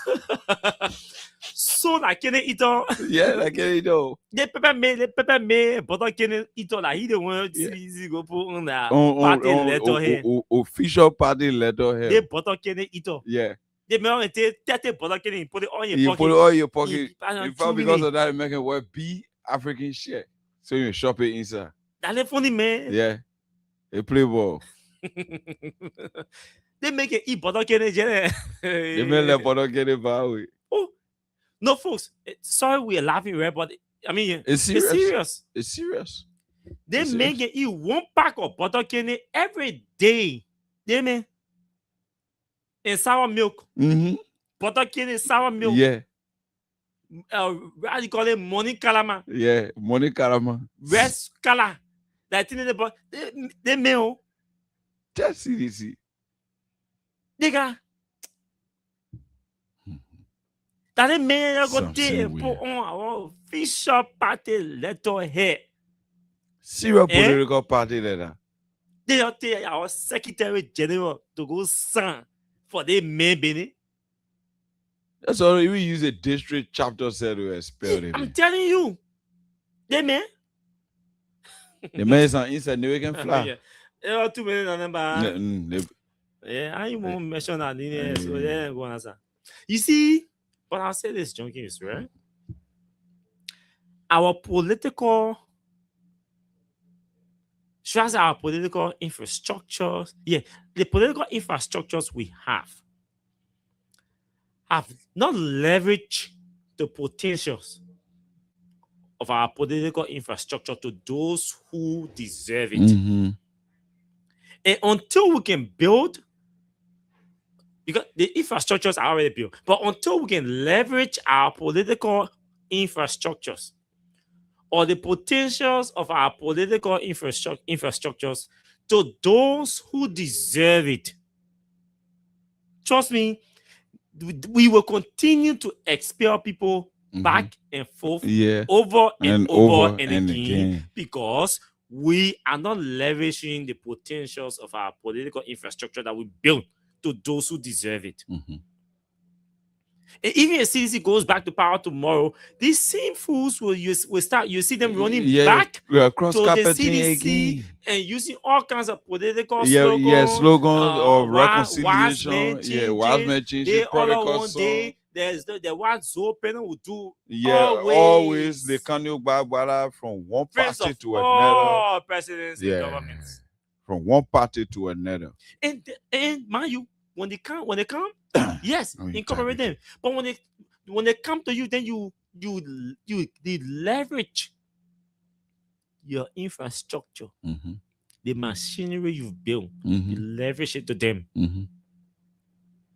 like candy eater. Yeah, like candy eater. The pepper me, but I can't eat like he the one easy go put on that party letter here. Official party letter here. They butter candy eater. Yeah. They may take butter candy, put it on your you pocket. Put it on your pocket. In fact, because of that, you make it wear B African shit. So you shop it inside. That's funny, man. Yeah. They play ball. They make it eat butter candy. They make that butter candy by. Oh, no, folks. Sorry, we're laughing, right? But I mean, it's serious. It's serious. They it's make it eat one pack of butter candy every day. They make and sour milk. Mm-hmm. Butter candy, sour milk. Yeah. How do you call it? Money calama. Yeah, money calama. Red color. That thing they mail. Just CDC. They got that they may go there and put on our official party letterhead. Serious political party letter. They are tell our Secretary General to go sign for their main business. That's all. We use a district chapter set to expel them. I'm telling you, they man. The man is on inside. They can fly. Yeah. There are too many numbers. Yeah, I won't mention that. So yeah, go on answer. You see, but I'll say this, junkies, right? Our political, should I say our political infrastructures? Yeah, the political infrastructures we have not leveraged the potentials of our political infrastructure to those who deserve it. Mm-hmm. And until we can build, because the infrastructures are already built, but until we can leverage our political infrastructures or the potentials of our political infrastructures to those who deserve it, trust me, we will continue to expel people back and forth, over and over and again, because we are not leveraging the potentials of our political infrastructure that we built to those who deserve it. Mm-hmm. And even if CDC goes back to power tomorrow, these same fools will start. You see them running back to the CDC and using all kinds of political slogans. Slogans or reconciliation. Wise men change protocol. There's the one Zopen will do. Always they can you back from one party to another. Presidents and governments. From one party to another. And mind you, when they come, yes, incorporate them. But when when they come to you, then you they leverage your infrastructure, the machinery you've built, you leverage it to them.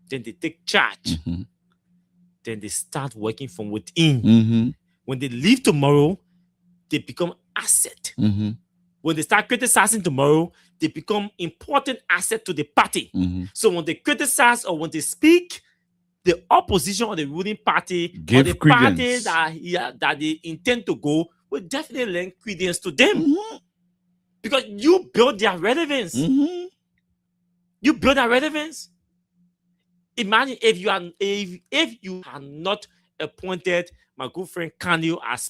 Then they take charge. Then they start working from within. When they leave tomorrow, they become asset. When they start criticizing tomorrow, they become important asset to the party. So when they criticize or when they speak, the opposition or the ruling party Give or the credence. party that they intend to go will definitely lend credence to them. Because you build their relevance. You build their relevance. Imagine if you had not appointed my good friend Kanye as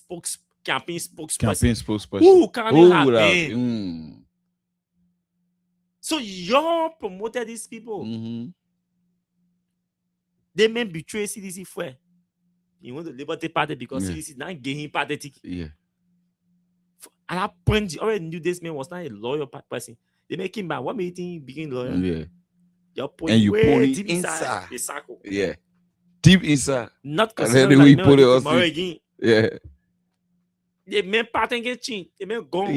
campaign spokesperson. Who Kanye have been? So you promoted these people. They may betray CDC for you want the Liberty Party because CDC is not getting pathetic. At that point, you already knew this man was not a loyal person. They make him bad. What made him begin loyal? You're And you pull it deep inside. the circle. Deep inside. Not And considering then that we the put man it will on tomorrow stick. again. The main pattern get changed. The man gone.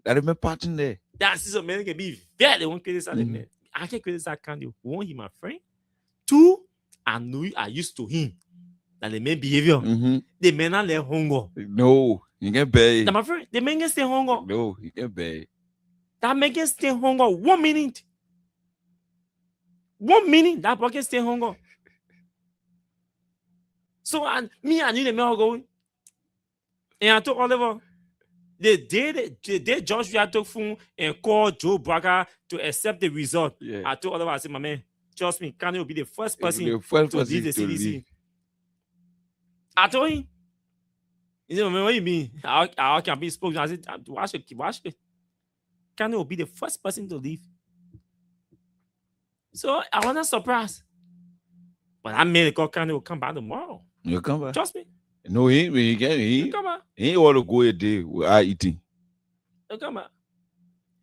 That is my pattern there. That's a man can be very one criticize the man. I can criticize Kanye. One, he my friend. Two, I used to him. That the man behavior. The man not let hunger. No, you can pay. Now, my friend, the man can stay hunger. No, you can pay. That man can stay hunger 1 minute. 1 minute, that boy can stay hunger. So, and me and you, the man go. And I told Oliver, the day Josh Ria took phone and called Joe Braga to accept the result. I told Oliver, I said, my man, trust me, Kanye will be the first person to leave the CDC. I told him. He said, man, what do you mean? I can be spoken. I said, watch it. Kanye will be the first person to leave. So I wasn't surprised. But I made a call Kanye will come back tomorrow. You come back. Trust me. No, he Come back. ain't want to go a day without eating. Come back.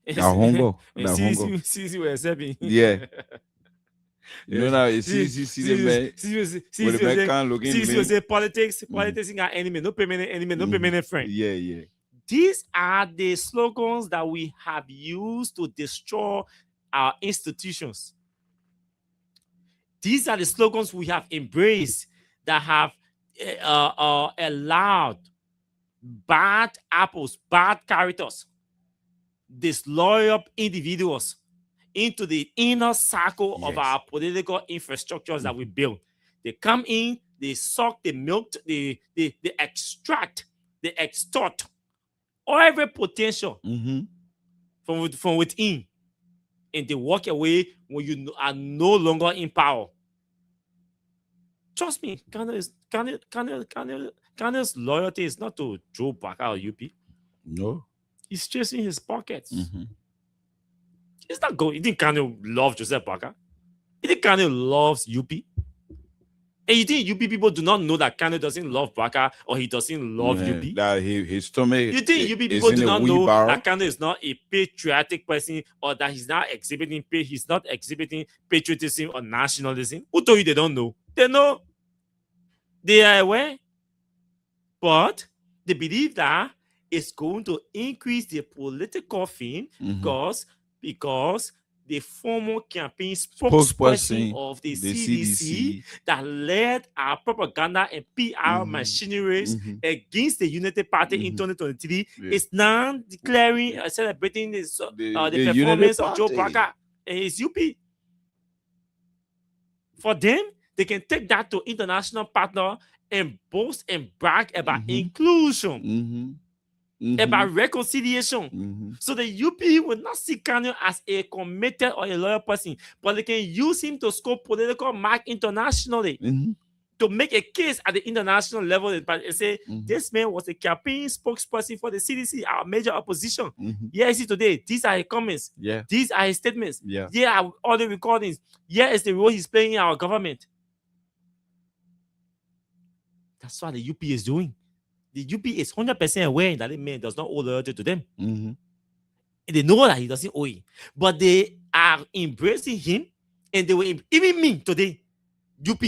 That hunger. And CC were accepting. You know now, it's see the man. With the man can't look in CC will say politics ain't got enemy. No permanent enemy, no permanent friend. These are the slogans that we have used to destroy our institutions. These are the slogans we have embraced that have allowed bad apples, bad characters, disloyal individuals into the inner circle of our political infrastructures that we build. They come in, they suck, they milk, they extract, they extort every potential from within, and they walk away when you are no longer in power. Trust me, Kanye's loyalty is not to Joe Braga or UP. No. He's chasing his pockets. It's not going. You think Kanye loves Joseph Braga? You think Kanye loves UP? And you think UP people do not know that Kanye doesn't love Braga or he doesn't love UP? That his stomach. You think UP people do not know that Kanye is not a patriotic person or that he's not exhibiting patriotism or nationalism? Who told you they don't know? They know. They are aware. But they believe that it's going to increase the political fame because the former campaign spokesperson of the CDC that led our propaganda and PR machineries against the Unity Party in 2023 is now declaring, celebrating the performance of Joe Braga and his UP. For them, they can take that to international partner and boast and brag about inclusion. About reconciliation. So the UP will not see Kanye as a committed or a loyal person, but they can use him to score political mark internationally to make a case at the international level and say, this man was a campaign spokesperson for the CDC, our major opposition. Here is it today. These are his comments. These are his statements. Here are all the recordings. Here is the role he's playing in our government. That's what the UP is doing. The UP is 100% aware that the man does not owe loyalty to them. They know that he doesn't owe it. But they are embracing him, and they will even me today, UP.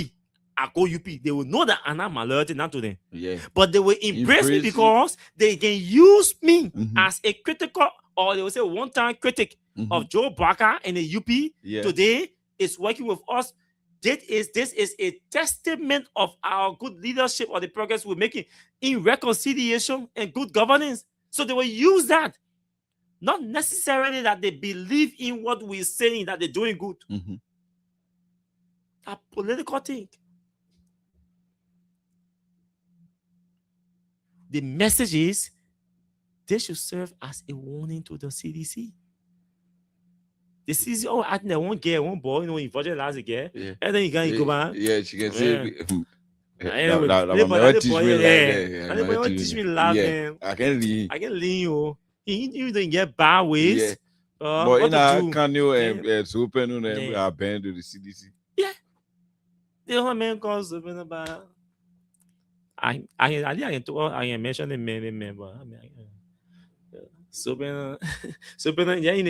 I go UP, they will know that I'm not minority, not to them. Yeah. But they will embrace me Embrace it. because they can use me Mhm. as a critical, or they will say one-time critic of Joe Barker in the UP. Yeah. Today is working with us. This is a testament of our good leadership or the progress we're making in reconciliation and good governance. So they will use that. Not necessarily that they believe in what we're saying, that they're doing good. Mhm. A political thing. The message is they should serve as a warning to the CDC. The CDC, oh, I think they won't get one boy, involved last girl. Yeah. And then you can go back. Yeah, she can say. Anyway, Never teach me like that. Anybody want to teach me laugh, man? I can lean. I can lean you. You don't get bad ways. Yeah. But But in to our do? Kano and Super and we Yeah. are banned to the CDC. The whole man calls open about. I can mention the man, but I mean, so yeah, in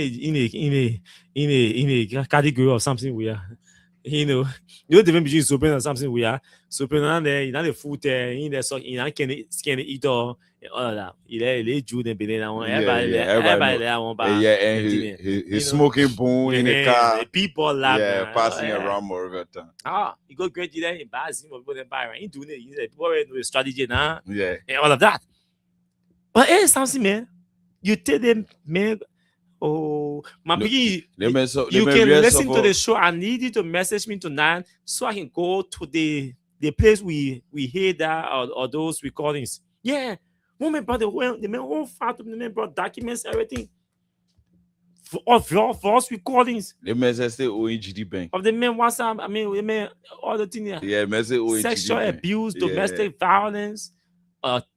a category of something we are. The difference between Sopen and something we are. Sopen and the food in the so in can scan eat all that. He Jude and Benin one. Everybody there one by. Yeah, and he's smoking boom in the car. People laugh. Yeah, passing around more of the time. You go great there in bars, people then buy right. You doing it. People know the strategy now. Yeah, and all of that. But something, man. You tell them, man. Oh, my biggie, you can listen to the show. I need you to message me tonight so I can go to the place we hear that or those recordings. Yeah, woman brought the whole fact of the man brought documents, everything for false recordings. The man says the ONGD bank of the men WhatsApp. I mean, we man all the things. Yeah, message sexual abuse, domestic violence,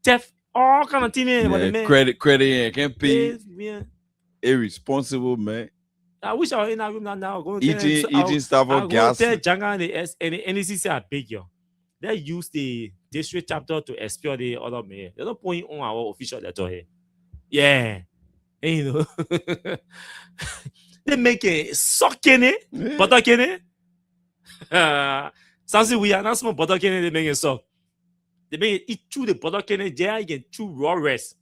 theft, all kind of things. Yeah, credit, can't pay. Yeah. Irresponsible man. I wish I was in that room now. Eating stuff of gas. Tell Janga and the NECC are big, yo. They use the district chapter to expel the other mayor. They're not putting on our official letter here. Yeah. And, they make it sucking it, butter can it. Something we are not small butter can they make it suck. They make it eat through the butter can it, yeah, you can chew raw rest.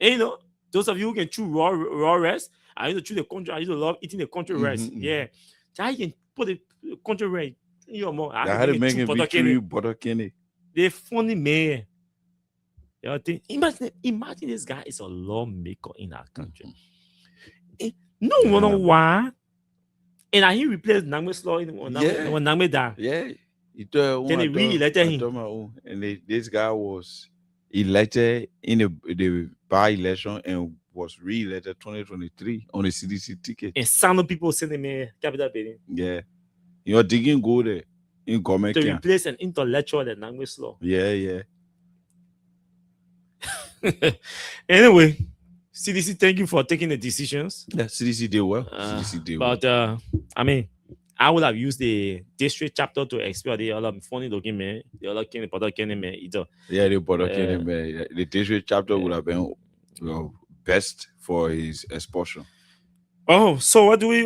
And, those of you who can chew raw rice, I used to chew the country. I used to love eating the country rice. Yeah, I can put the country rice in your mouth. I had to make it butter candy. They funny man. You think? Imagine this guy is a lawmaker in our country. No wonder why. And I hear replaced Nangme's law when Nangme died. Yeah, then they re-elected him. And this guy was elected in the by-election and was re-elected 2023 on the CDC ticket. And some people send him a capital building. Yeah. You're digging go there in government to replace an intellectual that language law. Yeah. Anyway, CDC, thank you for taking the decisions. Yeah, CDC did well. CDC did well. But I mean, I would have used the district chapter to expel the other funny document, the other king, the king, either. Yeah, the district chapter would have been best for his expulsion. Oh, so what do we?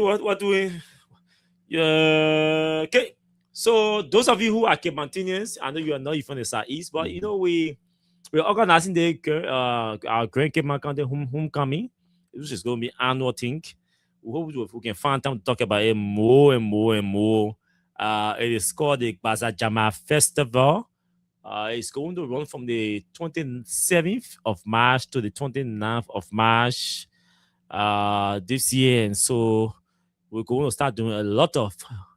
Okay. So those of you who are Cape-Mantinians, I know you are not from the southeast, but you know we're organizing our Grand Cape County homecoming, which is going to be annual thing. We hope we can find time to talk about it more and more. It is called the Baza Jama Festival. It's going to run from the 27th of March to the 29th of March this year. And so we're going to start doing a lot of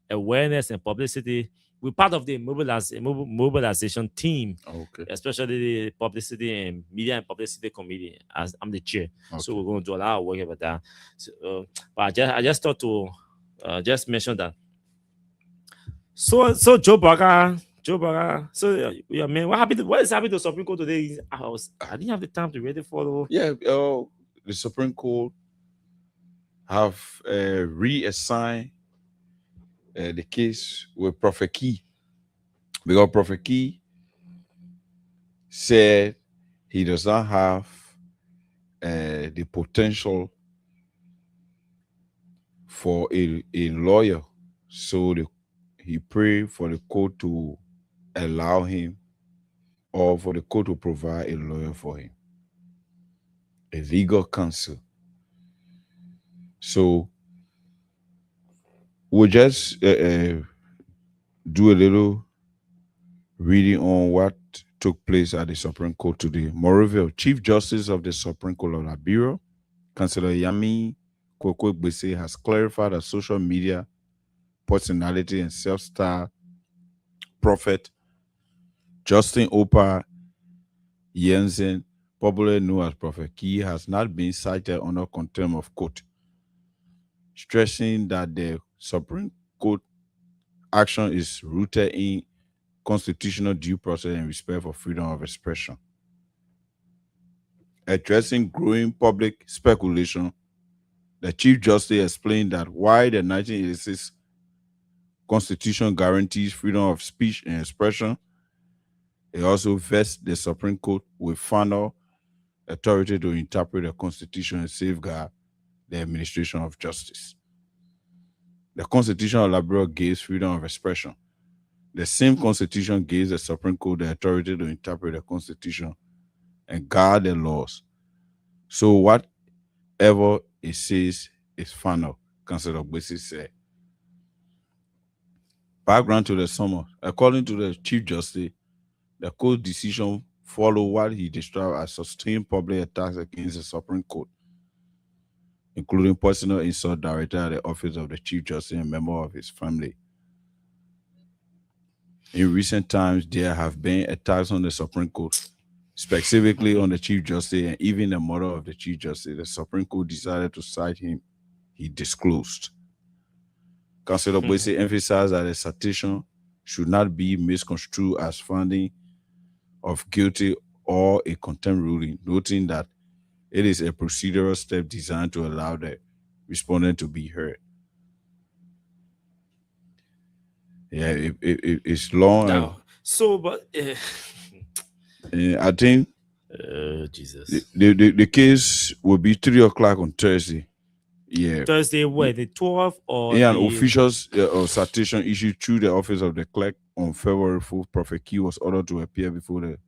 awareness and publicity. We're part of the mobilization team, especially the publicity and media and publicity committee. As I'm the chair, so we're going to do a lot of work about that. So, but I just thought to just mention that. So Joe Barker. So yeah, man, what is happening to Supreme Court today? I didn't have the time to read it for. Yeah, the Supreme Court have reassigned the case with Prophet Key, because Prophet Key said he does not have the potential for a lawyer, so he prayed for the court to allow him or for the court to provide a lawyer for him, a legal counsel. So we'll just do a little reading on what took place at the Supreme Court today. Moreover, Chief Justice of the Supreme Court of Liberia, Councillor Yami Kwekwe-Gbese, has clarified that social media personality and self-styled prophet Justin Opa Jensen, popularly known as Prophet Key, has not been cited under contempt of court, stressing that the Supreme Court action is rooted in constitutional due process and respect for freedom of expression. Addressing growing public speculation, the Chief Justice explained that while the 1986 Constitution guarantees freedom of speech and expression, it also vests the Supreme Court with final authority to interpret the Constitution and safeguard the administration of justice. The Constitution of Liberia gives freedom of expression. The same Constitution gives the Supreme Court the authority to interpret the Constitution and guard the laws. So whatever it says is final, Councillor Gbese said. Background to the summons. According to the Chief Justice, the court decision followed what he described as sustained public attacks against the Supreme Court, including personal insult directed at the office of the Chief Justice and member of his family. In recent times, there have been attacks on the Supreme Court, specifically on the Chief Justice and even the mother of the Chief Justice. The Supreme Court decided to cite him, he disclosed. Councillor Gbese emphasized that the citation should not be misconstrued as finding of guilty or a contempt ruling, noting that it is a procedural step designed to allow the respondent to be heard. Yeah, it's long. No. So, but I think Jesus. The case will be 3 o'clock on Thursday. Yeah. Thursday, where the 12th or an official citation issued through the office of the clerk on February 4th. Prophet Key was ordered to appear before the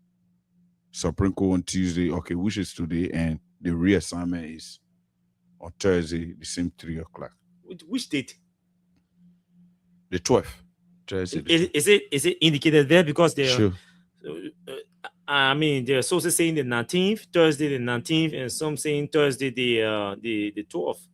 Supreme Court on Tuesday, which is today, and the reassignment is on Thursday, the same 3 o'clock. Which date? The 12th. Thursday. Is it indicated there? Because they're sure. I mean, there are sources saying the 19th, Thursday the 19th, and some saying Thursday the 12th.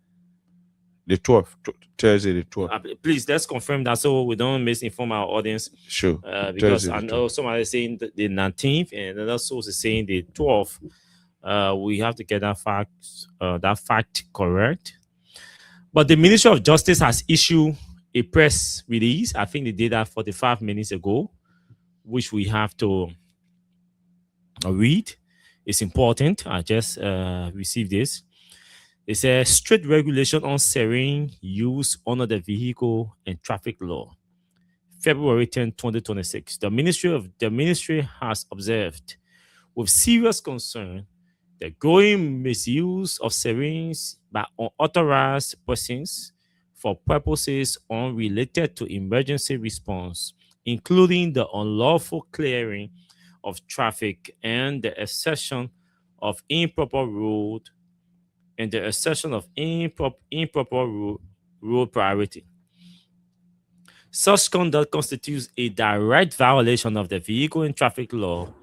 The 12th, Thursday the 12th. Please, let's confirm that so we don't misinform our audience. Sure. Because I know somebody is saying the 19th and another source is saying the 12th. We have to get that fact correct. But the Ministry of Justice has issued a press release. I think they did that 45 minutes ago, which we have to read. It's important. I just received this. It says strict regulation on sarin use under the vehicle and traffic law. February 10, 2026. The ministry has observed with serious concern the growing misuse of sarins by unauthorized persons for purposes unrelated to emergency response, including the unlawful clearing of traffic and the assertion of improper road priority. Such conduct constitutes a direct violation of the vehicle and traffic law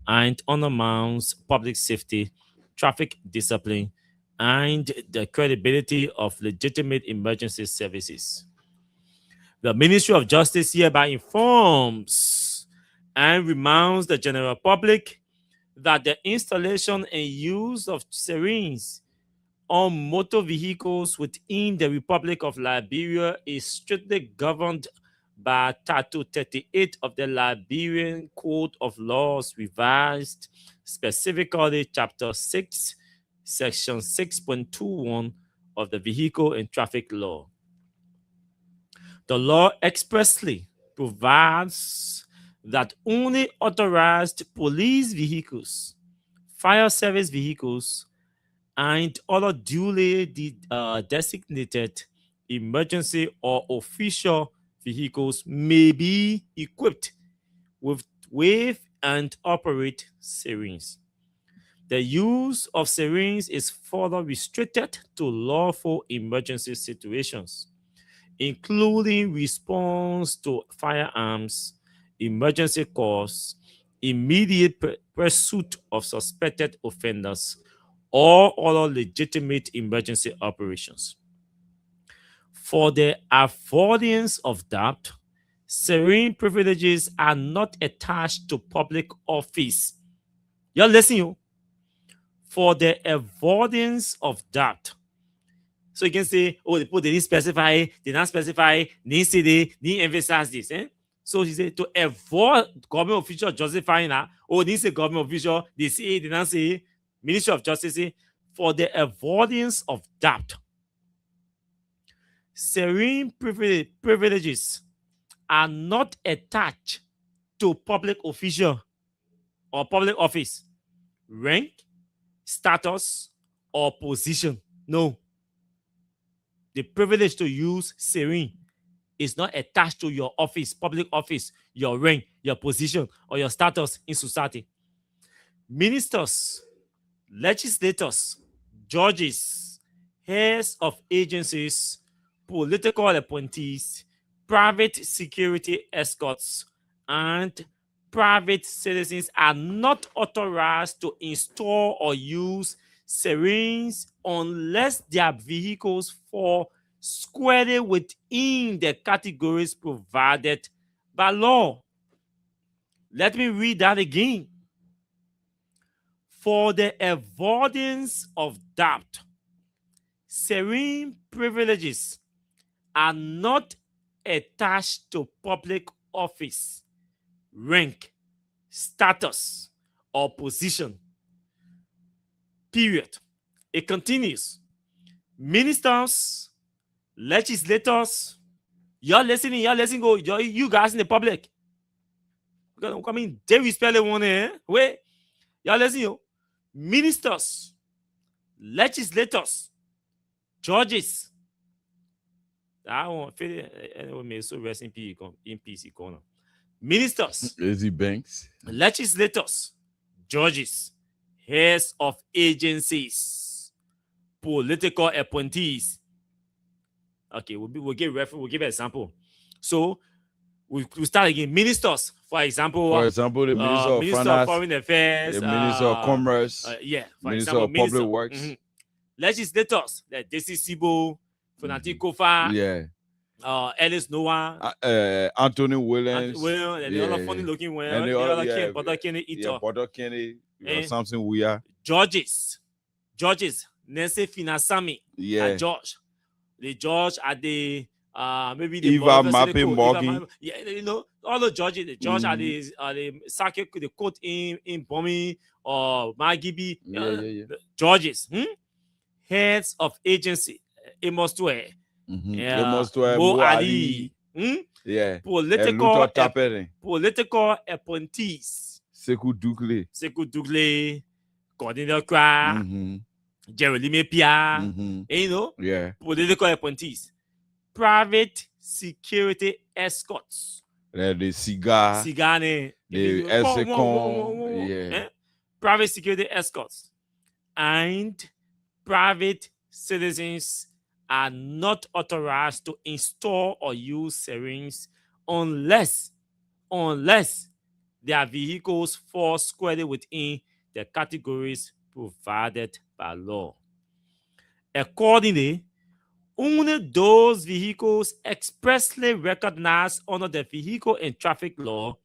and undermines public safety, traffic discipline, and the credibility of legitimate emergency services. The Ministry of Justice hereby informs and reminds the general public that the installation and use of sirens on motor vehicles within the Republic of Liberia is strictly governed by Title 38 of the Liberian Code of Laws Revised, specifically Chapter 6, Section 6.21 of the Vehicle and Traffic Law. The law expressly provides that only authorized police vehicles, fire service vehicles, and other duly designated emergency or official vehicles may be equipped with and operate sirens. The use of sirens is further restricted to lawful emergency situations, including response to firearms, emergency calls, immediate pursuit of suspected offenders, or other legitimate emergency operations. For the avoidance of doubt, serene privileges are not attached to public office. You're listening. For the avoidance of doubt. So you can say, oh, they didn't specify, they not specify, they didn't say they didn't emphasize this. So he said to avoid government official justifying that, oh, they didn't say government official, they say, they not say, Ministry of Justice, for the avoidance of doubt. Serene privileges are not attached to public official or public office, rank, status, or position. No. The privilege to use serene is not attached to your office, public office, your rank, your position, or your status in society. Ministers, legislators, judges, heads of agencies, political appointees, private security escorts, and private citizens are not authorized to install or use sirens unless their vehicles fall squarely within the categories provided by law. Let me read that again. For the avoidance of doubt, serene privileges are not attached to public office, rank, status, or position. Period. It continues. Ministers, legislators, you're listening, go, you guys in the public. I mean, they respect the one here. Wait, y'all listening. Ministers, legislators, judges. I want to so rest in peace. Ministers, Easy Banks, legislators, judges, heads of agencies, political appointees. Okay, we'll give reference. We'll give an example. So we'll start again. Ministers, for example, the Minister of Foreign Affairs, the Minister of Commerce, Minister of Public Works, legislators like Desi Sibo, Fonati Kofa, Ellis Noah, Anthony Williams, the other funny looking one, the other Butter Kenny Eater, Butter Kenny, something we are. Judges, Nancy Finasami, and George. The judge at the maybe the Eva Mapping Morgan. All the judges, the judge at the circuit, the court in Bomi or Magibi, judges, heads of agency, Amos Tue, Mo Ali, political appointees, Sekou Dougle, Coordinator Kwa, Jeremy Pia, political appointees, private security escorts, the cigar, private security escorts, and private citizens are not authorized to install or use sirens unless their vehicles fall squarely within the categories provided by law. Accordingly, only those vehicles expressly recognized under the Vehicle and Traffic Law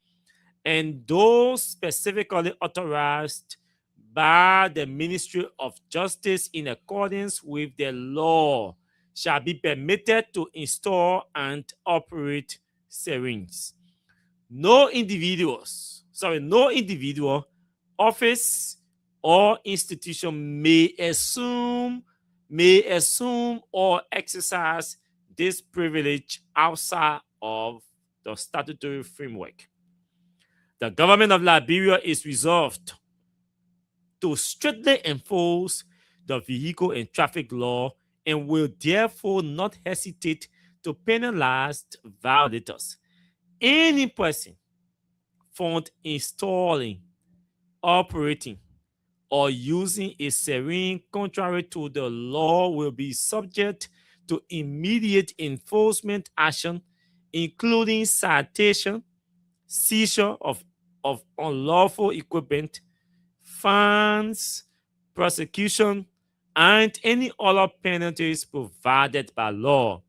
and those specifically authorized by the Ministry of Justice in accordance with the law shall be permitted to install and operate sirens. No individual, office, or institution may assume or exercise this privilege outside of the statutory framework. The government of Liberia is resolved to strictly enforce the Vehicle and Traffic Law and will therefore not hesitate to penalize violators. Any person found installing, operating, or using a siren contrary to the law will be subject to immediate enforcement action, including citation, seizure of unlawful equipment, fines, prosecution, and any other penalties provided by law.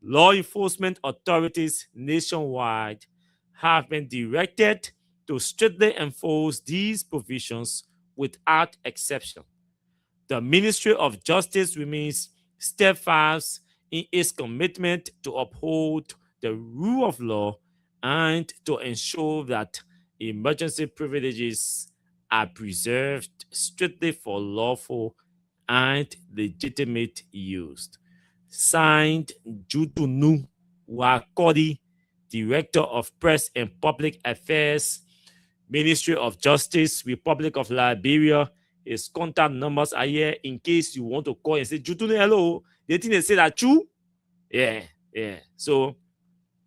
Law enforcement authorities nationwide have been directed to strictly enforce these provisions without exception. The Ministry of Justice remains steadfast in its commitment to uphold the rule of law and to ensure that emergency privileges are preserved strictly for lawful and legitimate use. Signed, Jutunu Wakodi, Director of Press and Public Affairs, Ministry of Justice, Republic of Liberia. His contact numbers are here in case you want to call and say, Jutunu, hello. They think they say that true? Yeah. So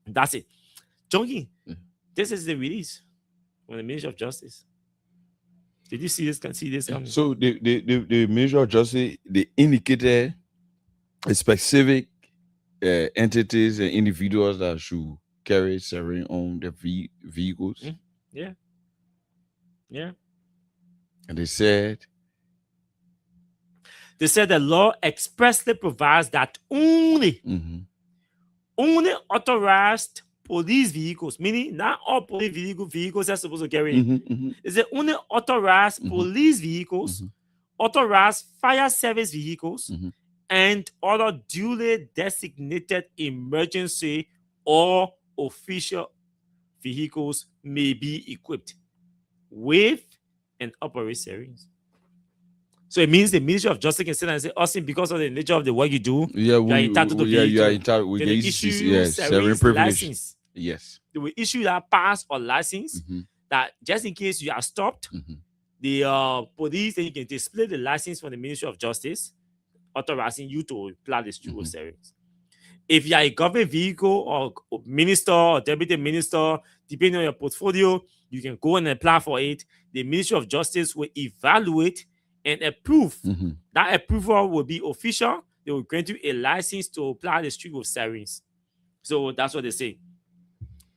that's it. Jonky, this is the release from the Ministry of Justice. Did you see this? Can see this coming? So the Ministry of Justice, they indicated a specific entities and individuals that should carry siren on their vehicles. Yeah. And they said the law expressly provides that only authorized police vehicles, meaning not all police vehicles are supposed to carry it. It's the only authorized police vehicles, authorized fire service vehicles, and other duly designated emergency or official vehicles may be equipped with and operate sirens. So it means the Ministry of Justice can sit and say, Austin, because of the nature of the work you do, you are entitled to you are entitled. We can issue siren privilege. License. Yes. They will issue that pass or license that just in case you are stopped, the police, then you can display the license from the Ministry of Justice, authorizing you to apply the street sirens. If you are a government vehicle or minister or deputy minister, depending on your portfolio, you can go and apply for it. The Ministry of Justice will evaluate and approve. That approval will be official. They will grant you a license to apply the street with sirens. So that's what they say.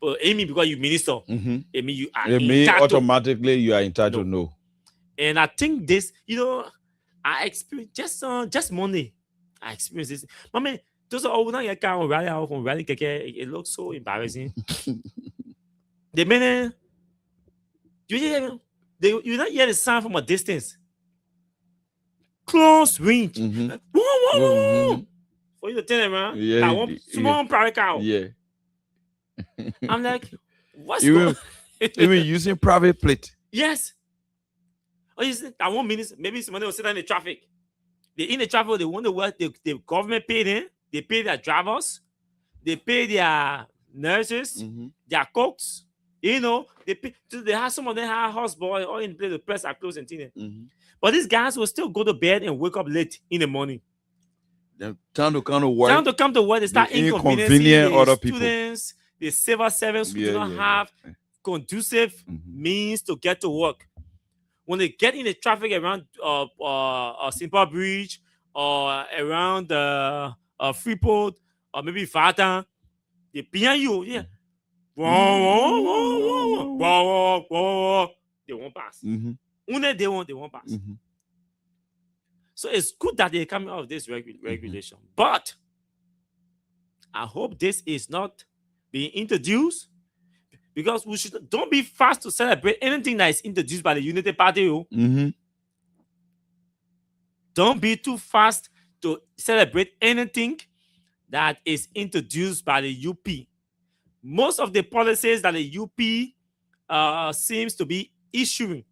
But Amy, because you minister, it means you are entitled. Automatically you are entitled. No. And I think this, I experienced just Monday. I experienced this. My man, those are all rally. It looks so embarrassing. The minute you not hear the sound from a distance. Close range. Whoa. For you to tell them, man. Yeah, I want small private car. Yeah. I'm like, what's going on? Even using private plate. Yes. Or you say, I want minutes. Maybe somebody will sit in the traffic. They in the traffic, they wonder what the government paid them. They pay their drivers. They pay their nurses, their cooks. They have some of them have houseboy or in the place the press are closed and things. But these guys will still go to bed and wake up late in the morning. Time to come to work. Time to come to work. They start inconveniencing other students, the civil servants who do not have conducive means to get to work. When they get in the traffic around Simple Bridge or around Freeport or maybe Vata, they behind you, they won't pass. Only they won't pass. So it's good that they're coming out of this regulation. But I hope this is not being introduced, because we don't be fast to celebrate anything that is introduced by the Unity Party. Don't be too fast to celebrate anything that is introduced by the UP. Most of the policies that the UP seems to be issuing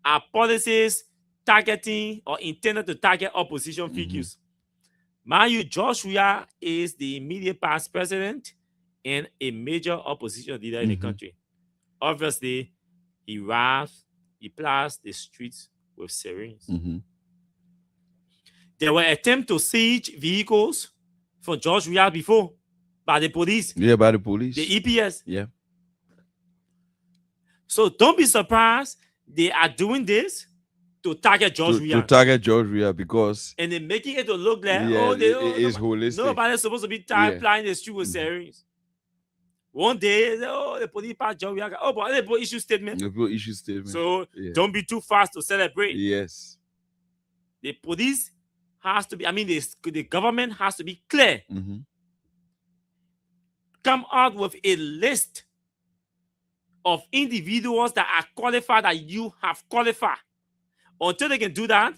are policies targeting or intended to target opposition figures. Mind you, George Weah is the immediate past president and a major opposition leader in the country. Obviously, he plies the streets with sirens. There were attempts to siege vehicles for George Weah before by the police. Yeah, by the police. The EPS. Yeah. So don't be surprised they are doing this to target George to Weah. target George Weah because And they're making it to look like, yeah, they it is holistic. nobody's supposed to be flying the street with sirens. One day, the police pass George Weah. Oh, but they both issue statement. So don't be too fast to celebrate. Yes. The police has to be, the government has to be clear. Come out with a list of individuals that are qualified, that you have qualified. Until they can do that,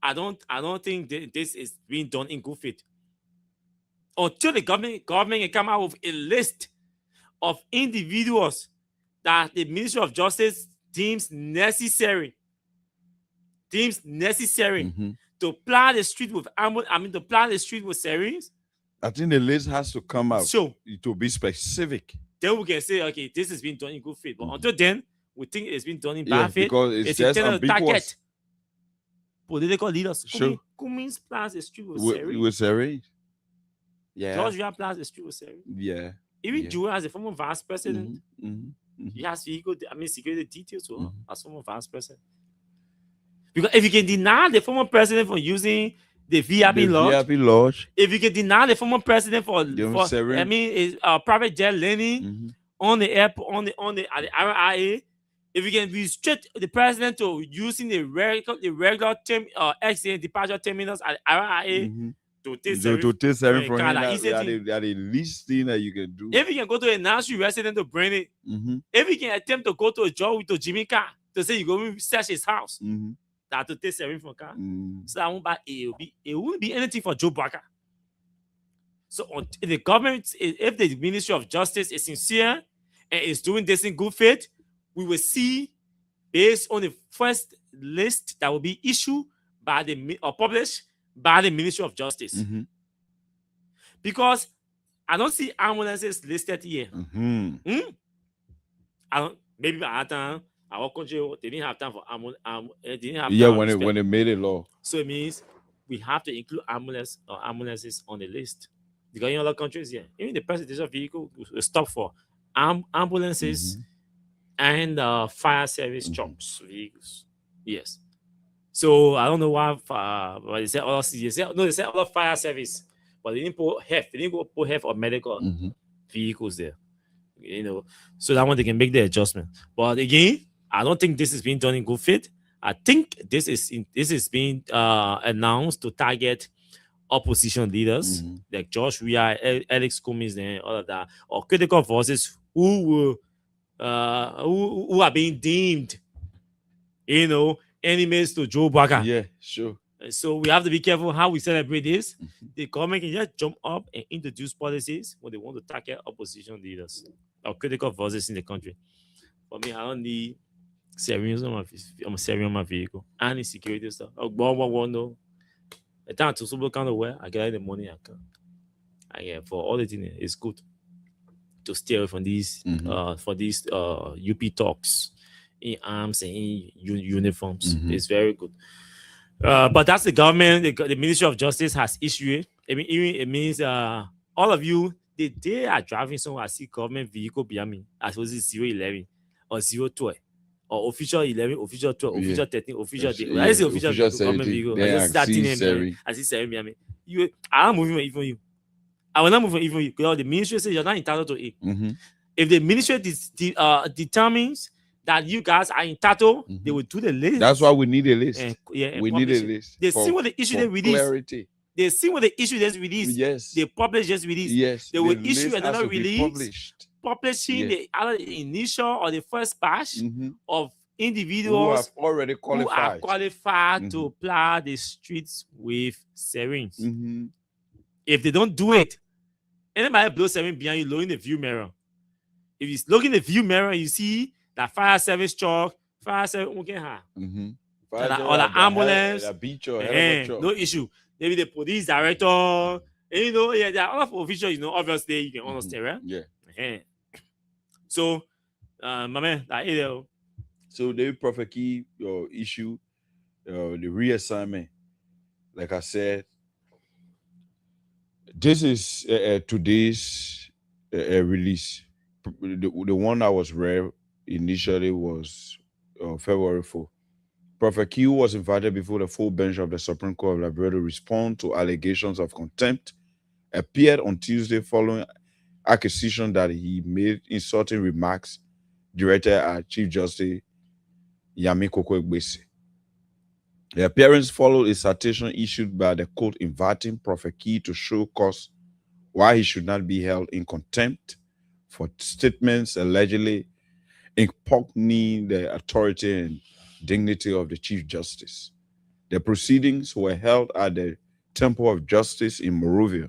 I don't think this is being done in good faith. Until the government can come out with a list of individuals that the Ministry of Justice deems necessary to plow the street with to plow the street with sirens. I think the list has to come out to be specific. Then we can say, okay, this has been done in good faith. But until then, we think it's been done in bad faith. Because it's just ambiguous. Political leaders. Sure. Cummings plans the street with sirens. Yeah. George Weah plans the street with sirens. Yeah. Even Joe, as a former vice president, he has security details to as former vice president. Because if you can deny the former president for using the VIP lodge, if you can deny the former president for private jet landing on the airport, at the RIA, if you can restrict the president to using the regular exit departure terminals at RIA to take seven from him, that's the least thing that you can do. If you can go to a national resident to bring it, if you can attempt to go to a job with Jimmy Carr to say you go search his house, that to take seven from Carr, so that won't it won't be anything for Joe Barker. So if the government, if the Ministry of Justice is sincere and is doing this in good faith, we will see, based on the first list that will be issued by or published by the Ministry of Justice. Because I don't see ambulances listed here. I don't. Maybe by that time, our country they didn't have time for ambulance. When they made it law. So it means we have to include ambulances on the list. Because in other countries, even the presidential vehicle will stop for ambulances and fire service trucks vehicles. Yes. So I don't know why, but they said other fire service, but they didn't put HEF. They didn't put HEF or medical vehicles there. So that one they can make the adjustment. But again, I don't think this is being done in good faith. I think this is being announced to target opposition leaders like George Weah, Alex Cummings, and all of that, or critical voices who are being deemed, enemies to Joe Barker. Yeah, sure. So we have to be careful how we celebrate this. The government can just jump up and introduce policies when they want to target opposition leaders or critical voices in the country. For me, I don't need sirens on my vehicle. I need security stuff. The time to super kind of where I get the money I can. And for all the things, it's good to stay away from these UP talks in arms and in uniforms. It's very good. But that's the government. The Ministry of Justice has issued it. It means all of you, the day are driving somewhere, I see government vehicle behind me. I suppose it's 011 or 012 or official 11, official 12, official 13, official 10. I see official government vehicle. I see 7 behind me. I'm moving even you. I will not move even you because the ministry says you're not entitled to it. If the ministry determines that you guys are entitled, they will do the list. That's why we need a list. We need a list. They see what the issue they release. Clarity. They see what the issue just released. Yes. They publish just released. Yes. They will issue another release, publishing the initial or the first batch of individuals who are qualified to plow the streets with sirens. If they don't do it, anybody blow siren behind you, looking the view mirror. If you look in the view mirror, you see that fire service truck, fire service, or the ambulance, no issue. Maybe the police director, and there are other officials, obviously you can understand, right? Yeah. So, my man, so the Prophet Key issue, the reassignment, like I said, this is today's release. The one that was read initially was February 4. Prophet Q was invited before the full bench of the Supreme Court of Liberia to respond to allegations of contempt, appeared on Tuesday following accusation that he made insulting remarks directed at Chief Justice Yami Koko-Egbese. The appearance followed a citation issued by the court inviting Prophet Key to show cause why he should not be held in contempt for statements allegedly impugning the authority and dignity of the Chief Justice. The proceedings were held at the Temple of Justice in Monrovia.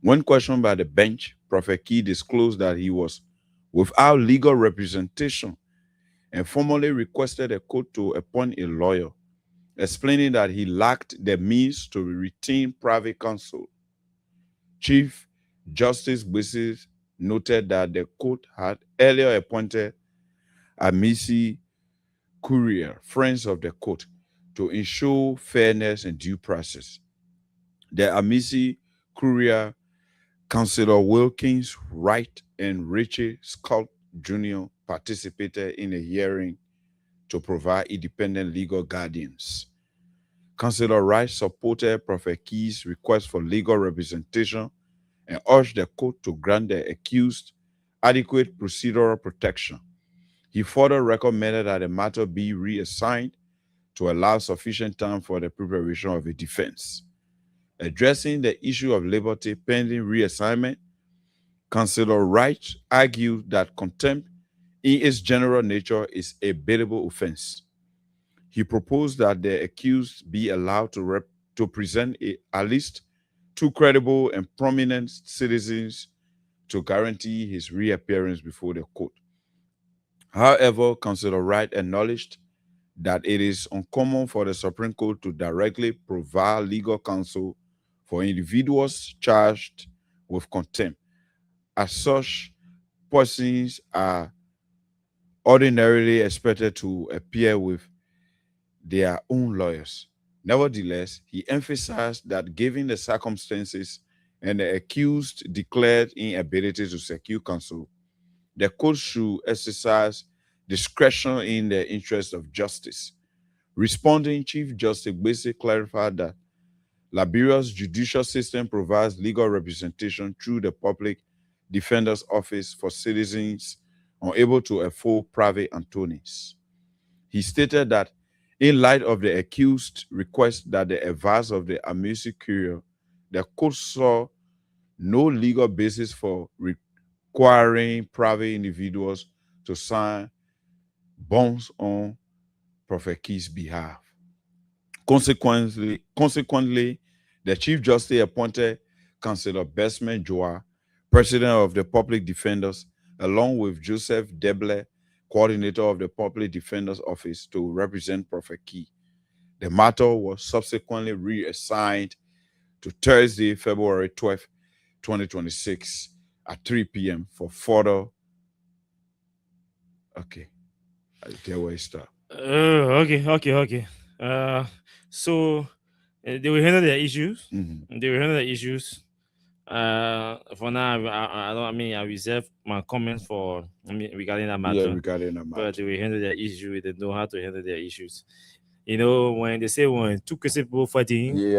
When questioned by the bench, Prophet Key disclosed that he was without legal representation and formally requested the court to appoint a lawyer, explaining that he lacked the means to retain private counsel. Chief Justice Gbese noted that the court had earlier appointed Amici Courier, friends of the court, to ensure fairness and due process. The Amici Courier, Councillor Wilkins Wright and Richie Scott Jr. participated in a hearing to provide independent legal guardians. Councillor Wright supported Prophet Key's request for legal representation and urged the court to grant the accused adequate procedural protection. He further recommended that the matter be reassigned to allow sufficient time for the preparation of a defense. Addressing the issue of liberty pending reassignment, Councillor Wright argued that contempt in its general nature is a bailable offense. He proposed that the accused be allowed to present at least 2 credible and prominent citizens to guarantee his reappearance before the court. However, Councillor Wright acknowledged that it is uncommon for the Supreme Court to directly provide legal counsel for individuals charged with contempt. As such, persons are ordinarily expected to appear with their own lawyers. Nevertheless, he emphasized that given the circumstances and the accused declared inability to secure counsel, the court should exercise discretion in the interest of justice. Responding, Chief Justice Gbese clarified that Liberia's judicial system provides legal representation through the Public Defender's Office for citizens unable to afford private attorneys. He stated that in light of the accused request that the advice of the Amici Courier, the court saw no legal basis for requiring private individuals to sign bonds on Prophet Key's behalf. Consequently, the Chief Justice appointed Councillor Besman Joa, President of the Public Defenders, along with Joseph Deble, Coordinator of the Public Defender's Office, to represent Prophet Key. The matter was subsequently reassigned to Thursday, February 12, 2026 at 3 p.m. for further. Okay. There we start. Okay. So they will handle their issues. Mhm. They will handle their issues. For now, I reserve my comments for regarding that matter. Yeah, regarding that But matter. they will handle their issue. They know how to handle their issues. You know, when they say when 2 crazy people fighting, you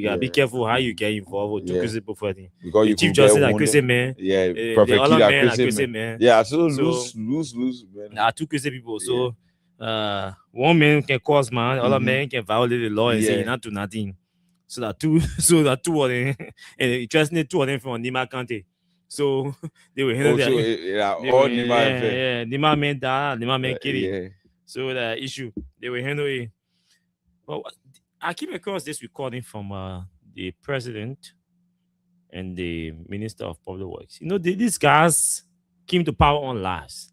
gotta be careful how you get involved with 2 Yeah. crazy people fighting. Because The you Chief could get Justice are wounded. crazy man. Yeah, The Prophet other Key are men are crazy crazy man. man. Yeah, so So- lose, man. There are 2 crazy people. So one man can cause man, the other Mhm. man can violate the law and say Yeah. he not do nothing. So that two of them, and interestingly, 2 of them from Nima County. So they will handle Also, their all Nima affair. Nima man die, Nima man kill it. Yeah. So the issue they will handle it. But I came across this recording from the president and the minister of public works. You know, these guys came to power on lies.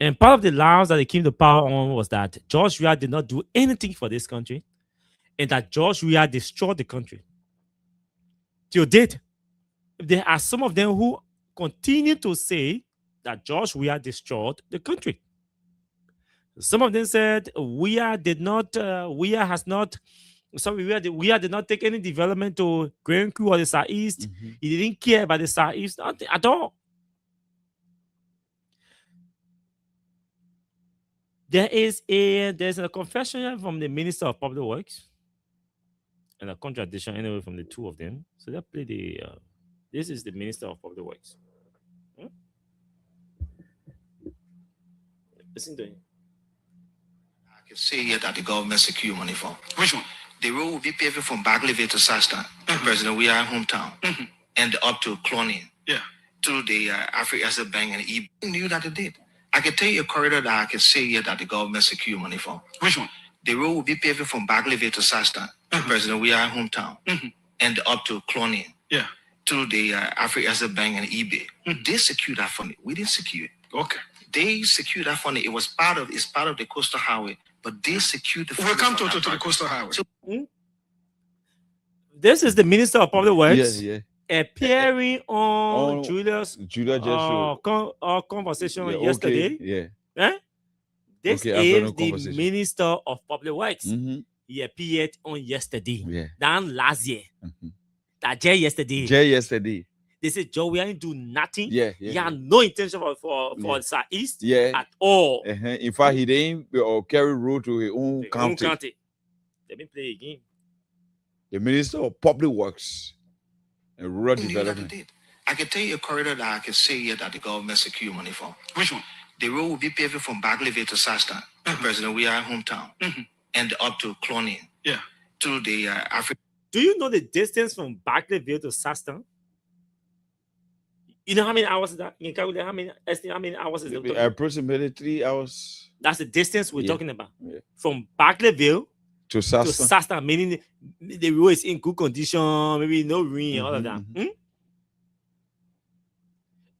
And part of the lies that they came to power on was that George Weah did not do anything for this country, and that George Weah destroyed the country. Till date, there are some of them who continue to say that George Weah destroyed the country. Some of them said Weah did not take any development to Grand Crew or the Southeast. Mhm. He didn't care about the Southeast, nothing at all. There's a confession here from the Minister of Public Works and a contradiction anyway from the two of them. So let's play the. This is the Minister of Public Works. Listen to him. I can say here that the government secure money for. Which one? The road will be paved from Bagleyville to Sastan, President, we are hometown, and up to Cloning. Yeah. To the Africa Asset Bank and E. Knew that it did. I can tell you a corridor that I can say here that the government secure money for. Which one? The road will be paved from Bagleyville to Sastan, President, we are hometown, and up to Cloning. Yeah. To the Africa Asset Bank and eBay. They secured that funding. We didn't secure it. Okay. They secured that funding. It was part of the coastal highway, but they secured the funding. We'll come to the coastal highway. So, this is the Minister of Public Works. Yeah. Appearing on Julia's conversation yesterday. Yeah. This is the Minister of Public Works. He appeared on yesterday. Yeah. Than last year. That yesterday. They said, Joe, we ain't do nothing. Yeah. He had no intention for Southeast at all. In fact, he didn't carry road to his own county. Let me play again. The Minister of Public Works and Rural Development. I can tell you a corridor that I can say here that the government secure money for. Which one? The road will be paved from Bagleyville to Sastan, President, we are hometown, and up to Cloning. Yeah. To the Africa. Do you know the distance from Bagleyville to Sastan? You know how many hours is that? You can calculate how many hours is it? Approximately 3 hours. That's the distance we're talking about. Yeah. From Bagleyville to Sastan. Meaning the road is in good condition, maybe no rain, all of that.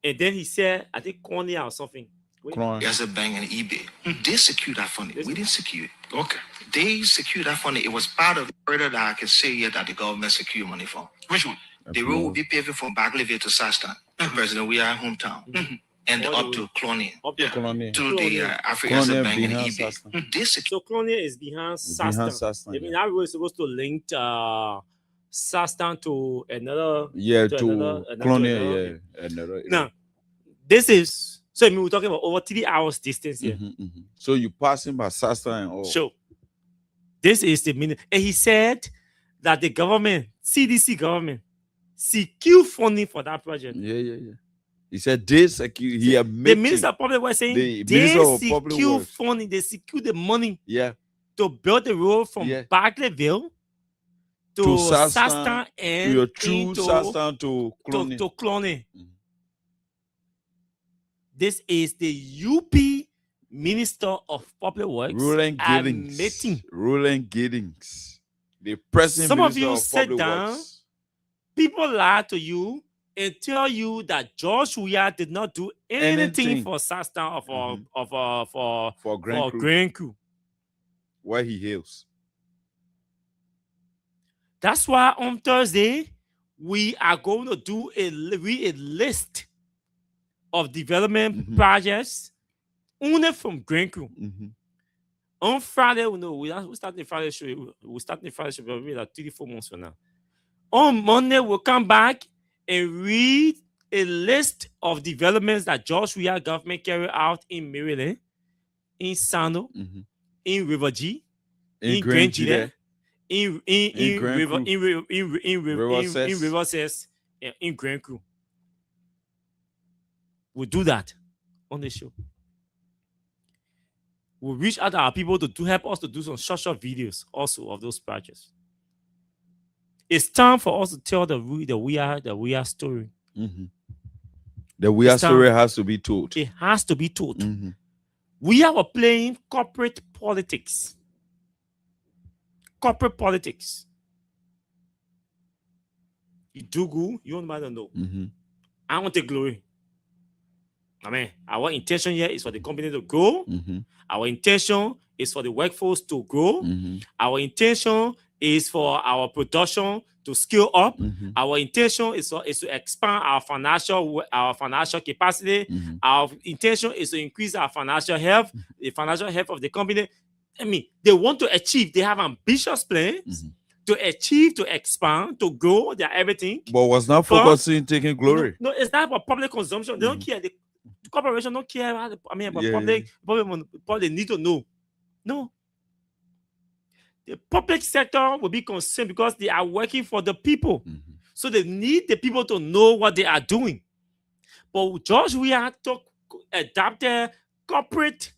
And then he said, I think Cornea or something. As a bank and eBay. They secured that funding. We didn't secure it. Okay. They secured that funding. It was part of the corridor that I can say here that the government secure money for. Which one? The road will be paved from Bagleyville to Sastan, President, we are hometown, and up to Cloning. To the Africa Asset Bank and eBay. So Cloning is behind Sastan. I mean, that road is supposed to link Sastan to another. Cloning. Now, this is. So I mean, we're talking about over 3 hours distance here. So you passing by Sastan and all. So this is the minute. And he said that the government, CDC government, secure funding for that project. Yeah. He said they secure. The Minister of Public Works saying they secure funding. They secure the money. Yeah. To build the road from Bagleyville to Sastan and through Sastan to Cloning. This is the UP Minister of Public Works Roland Giddings. The present Some of Minister you of sit Public down, Works. people lie to you and tell you that George Weah did not do anything for Sastan or for Grand Crew. Where he hails. That's why on Thursday, we are going to do a list of development projects only from Grand Crew. On Friday, we start the Friday show. We'll start the Friday show maybe like 3-4 months from now. On Monday, we'll come back and read a list of developments that George Weah government carried out in Maryland, in Sano, in River G, in Grand Gila, in River Cess, in Grand Crew. We'll do that on the show. We'll reach out to our people to help us to do some short videos also of those projects. It's time for us to tell the Weah story. The Weah story has to be told. It has to be told. We are playing corporate politics. Corporate politics. You do good, you want to know. I want the glory. I mean, our intention here is for the company to grow. Our intention is for the workforce to grow. Our intention is for our production to scale up. Our intention is to expand our financial capacity. Our intention is to increase our financial health, the financial health of the company. I mean, they want to achieve. They have ambitious plans to achieve, to expand, to grow. They're everything. But was not focusing taking glory. No, it's not about public consumption. They don't care. corporation don't care about about Yeah, public they need to know. No. The public sector will be concerned because they are working for the people. So they need the people to know what they are doing. But George Weah to adapt a corporate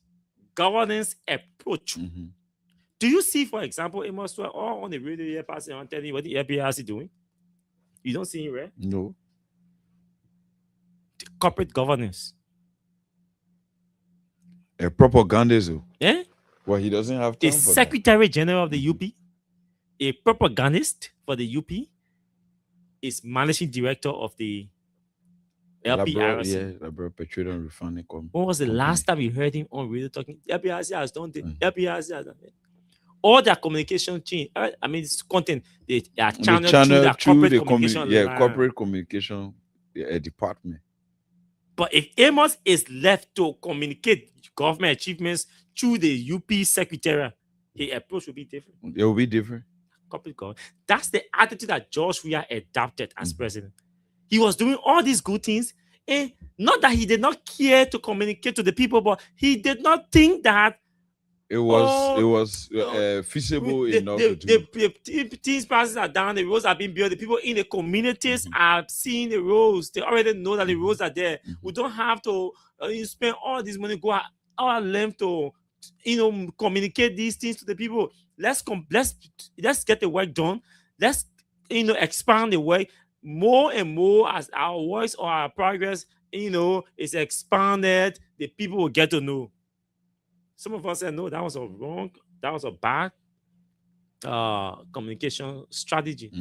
governance approach. Do you see, for example, Amos all on the radio here passing on telling you what the FBI is doing? You don't see it, right? No. The corporate governance. A propagandist. Eh? Well, he doesn't have time A for Secretary General of the UP, a propagandist for the UP, is managing director of the LPRC. Labrador Petroleum Refining Company. When was the last time you heard him on radio talking? LPRC has done it. LPRC has done it. All their communication change. I mean, it's content. They are channeled through their corporate communication. Corporate communication department. But if Amos is left to communicate government achievements through the UP secretariat, his approach will be different. It will be different. Corporate government. That's the attitude that George Weah adopted as president. He was doing all these good things, and not that he did not care to communicate to the people, but he did not think that it was feasible enough to do. The things passes are down, the roads are being built, the people in the communities are seeing the roads. They already know that the roads are there. We don't have to spend all this money, go our length to communicate these things to the people. Let's get the work done. Let's expand the work more and more as our voice or our progress is expanded. The people will get to know. Some of us said no, that was a wrong, that was a bad communication strategy,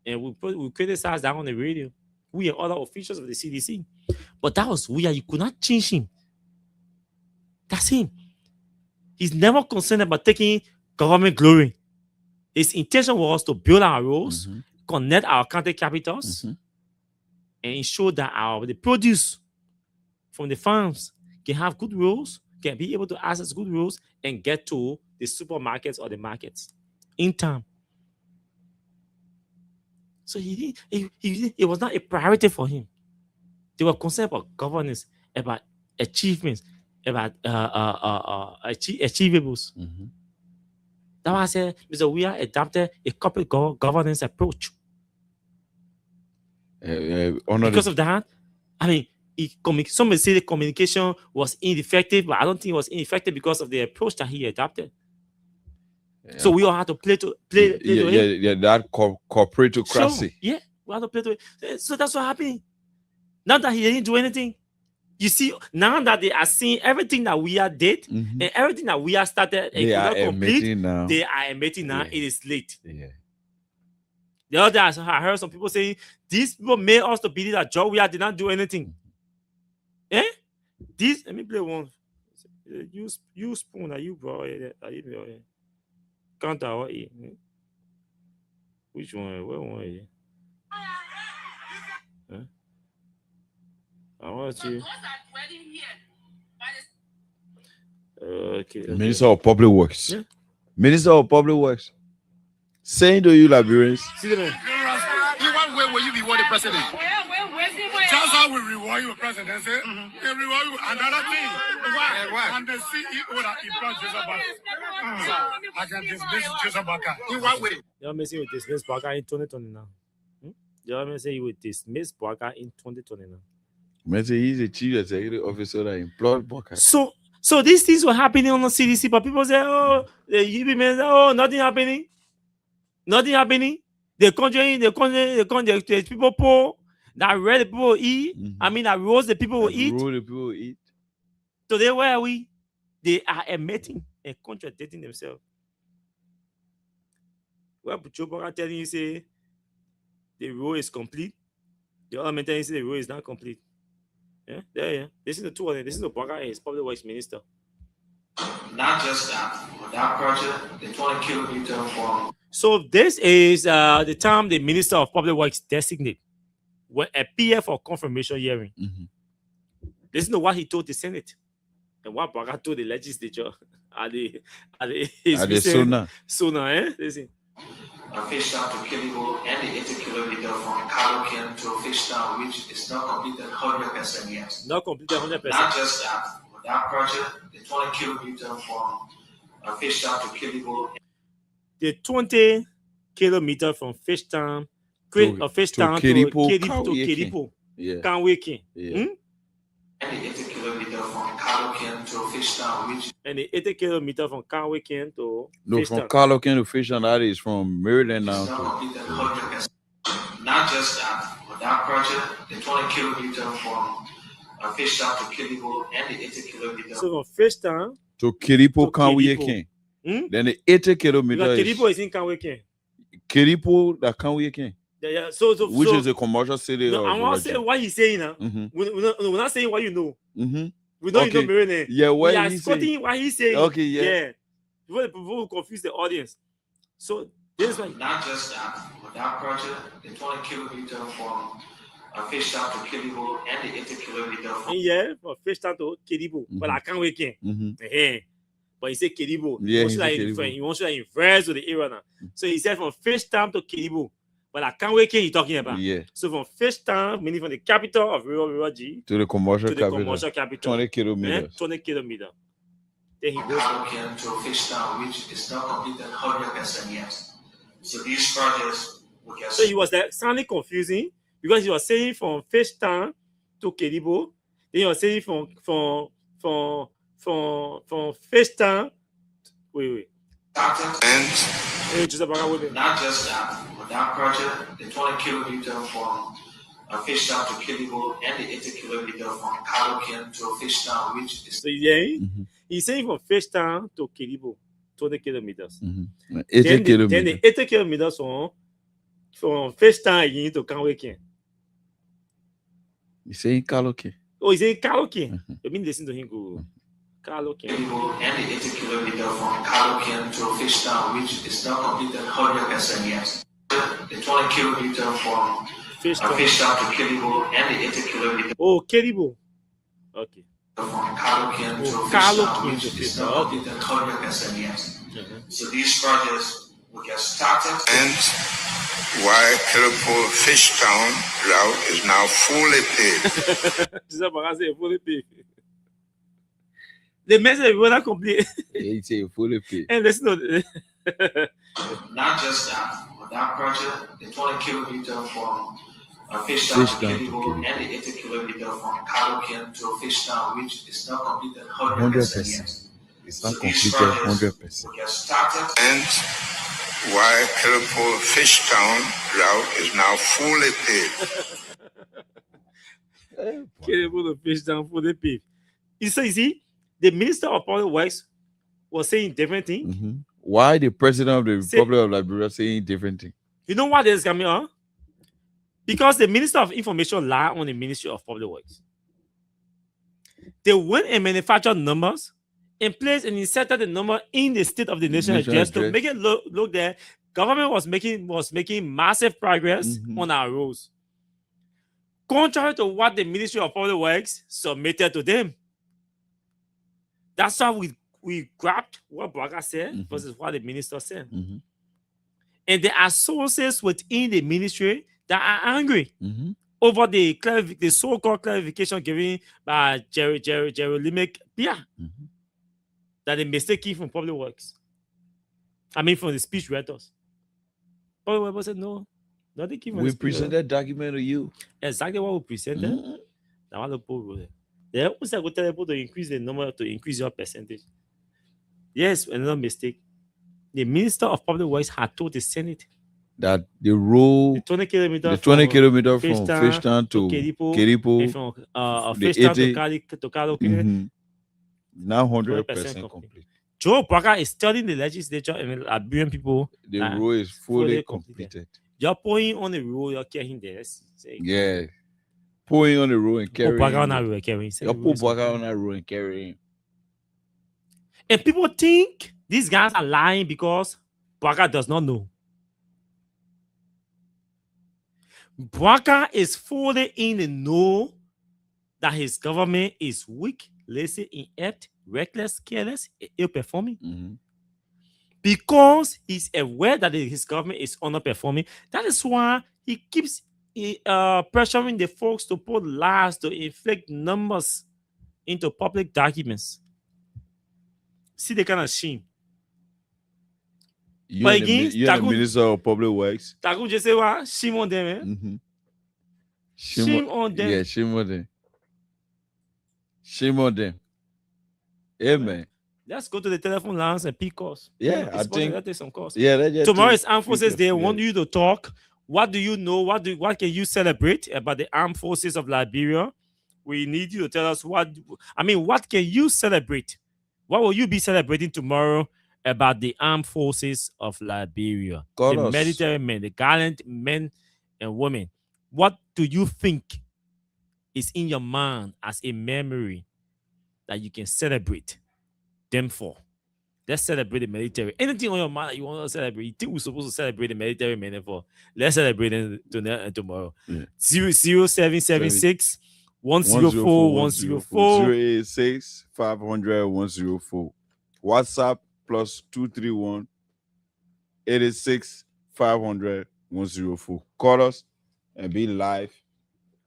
and we criticized that on the radio. We and other officials of the CDC, but that was Weah. You could not change him. That's him. He's never concerned about taking government glory. His intention was to build our roads, connect our county capitals, and ensure that the produce from the farms can have good roads, can be able to access good roads, and get to the supermarkets or the markets in time. So it was not a priority for him. They were concerned about governance, about achievements, about achievables. That's why I said Mr. Weah adopted a corporate governance approach. Because of that, I mean, some may say the communication was ineffective, but I don't think it was ineffective because of the approach that he adopted. Yeah. So we all have to play to it. That corporatocracy. So, yeah, we have to play to it. So that's what happened. Not that he didn't do anything. You see, now that they are seeing everything that Weah did and everything that Weah started, they are admitting now. They are admitting now. It is late. Yeah. The other day, I heard some people saying these people made us to believe that George Weah did not do anything. Let me play one. You spoon that you brought it. Count out it. Which one? Where one is it? Huh? I want you. Okay. Minister of Public Works. Yeah. Minister of Public Works. Saying to you, Liberians. See them. In what way will you reward the president? Just how we reward you, presidency. They reward you another thing. Why? And the CEO that employed Joseph Baka. I can dismiss Joseph Baka. In what way? You may say you dismiss Baka in 2029. You may say you will dismiss Baka in 2029. May say he's a chief executive officer that employed Baka. So these things were happening on the CDC, but people say, oh, the UP men say, oh, nothing happening. Nothing happening. The people poor. That red the people will eat. I mean, that rose the people will eat. Rose the people will eat. Today, where are we? They are admitting and contradicting themselves. Well, Joe Baka telling you, say, the road is complete. The other man telling you, say, the road is not complete. Yeah, there. This is the two of them. This is the Baka and his public works minister. Not just that, but that project, the 20 kilometer from. So this is the time the Minister of Public Works designate when appear for confirmation hearing. Listen to what he told the Senate and what Baka told the legislature. Listen. Fishtown to Kilibo, and the 80 kilometer from Kalokin to Fishtown, which is not completed 100% yet. Not completed 100%. Not just that, but that project, the 20 kilometer from Fishtown to Kilibo. The 20 kilometer from Fishtown, Fishtown to Kilibo. Yeah. Kanweken. Yeah. And the 80 kilometer from Kalokin to Fishtown, which And the 80 kilometer from Kanweken to No, Fishtown. from Kalokin to Fishtown, that is from Maryland now is not to. completed 100%. Not just that, but that project, the 20 kilometer from Fishtown to Kilibo, and the 80 kilometer. So from Fishtown To Kiripo to Kanweken. Then the 80 kilometer because is Kilibo is in Kanweken. Kiripo that Kanweken, Yeah. which is a commercial city. No, of I want to say Virgin. what he's saying now. Mhm. We're not saying what you know. Mhm. We know you Okay. know Maryland. Yeah, what we are he's quoting saying. what he's saying. Okay, yeah. Before the people will confuse the audience. So this is why. Not just that, but that project, the 20 kilometer from Fishtown to Kilibo, and the 80 kilometer from. Yeah, from Fishtown to Kilibo. But I can't wait. But he said Kilibo. Yeah, He wants to invest with the area now. So he said from Fishtown to Kilibo. But I can't wait. He's talking about. Yeah. So from Fishtown, meaning from the capital of River G To the commercial to the capital. commercial capital. 20 kilometers. 20 kilometers. Then he goes. Kalokin to Fishtown, which is not completed 100% yet. So these projects will get. So he was sounding confusing because he was saying from Fishtown to Kilibo. Then he was saying from Fishtown. Wait. And not just that, but that project, the 20 kilometer from Fishtown to Kilibo, and the 80 kilometer from Kalokin to Fishtown, which is. So yeah, he's saying from Fishtown to Kilibo, 20 kilometers. 80 kilometers. Then the 80 kilometers from Fishtown again to Kanweken. You saying Kalokin? Oh, he's saying Kalokin. You mean listen to him go. Kalokin. And the 80 kilometer from Kalokin to Fishtown, which is not completed 100% yet. The 20 kilometer from Fishtown to Kilibo, and the 80 kilometer. Oh, Kilibo. Okay. From Kalokin to Fishtown, which is not completed 100% yet. So these projects will get started. And why Kilipo Fishtown route is now fully paved. The message will not complete. He say fully paid. And listen to Not just that, but that project, the 20 kilometer from Fishtown to Kilibo, and the 80 kilometer from Kalokin to Fishtown, which is not completed 100% yet. It's not completed 100%. Will get started. And why Kilipo Fishtown route is now fully paved. Kilibo to Fishtown for the pave. You see, the Minister of Public Works was saying different things. Why the president of the Republic of Liberia saying different things? You know what is coming on? Because the Minister of Information lied on the Ministry of Public Works. They went and manufactured numbers and placed and inserted the number in the State of the Nation address to make it look that government was making massive progress on our roads. Contrary to what the Ministry of Public Works submitted to them. That's why we grabbed what Braga said versus what the minister said. And there are sources within the ministry that are angry over the so-called clarification given by Jerry Limek Pia that the mistake came from Public Works. I mean, from the speech writers. Public Works said no, nothing came from We the speech presented that document to you. Exactly what we presented. Now what the poll wrote. They also go tell people to increase the number, to increase your percentage. Yes, another mistake. The Minister of Public Works had told the Senate that the road, the 20 kilometer from Fishtown to Kiripo, from Fishtown to Kalokin, now 100% complete. Joe Braga is telling the legislature and the Liberian people the road is fully completed. You're pouring on the road, you're carrying this. Yeah. Pouring on the road and carrying. You're put Braga on that road and carrying. And people think these guys are lying because Braga does not know. Braga is fully in the know that his government is weak, lazy, inept, reckless, careless, ill-performing. because he's aware that his government is underperforming. That is why he keeps pressuring the folks to put lies, to inflict numbers into public documents. See the kind of shame. But again, you're the Minister of Public Works. Taku just say what? Shame on them, eh? Mm-hmm. Shame on them. Yeah, shame on them. Shame on them. Amen. Let's go to the telephone lines and pick calls. Yeah, I think that takes some calls. Yeah, tomorrow is Armed Forces Day. I want you to talk. What do you know? What can you celebrate about the Armed Forces of Liberia? We need you to tell us what can you celebrate? What will you be celebrating tomorrow about the Armed Forces of Liberia? The military men, the gallant men and women. What do you think is in your mind as a memory that you can celebrate them for? Let's celebrate the military. Anything on your mind that you want to celebrate, you think we're supposed to celebrate the military men for? Let's celebrate them tomorrow. 0776 104 104 086 500 104. WhatsApp plus 231 86 500 104. Call us and be live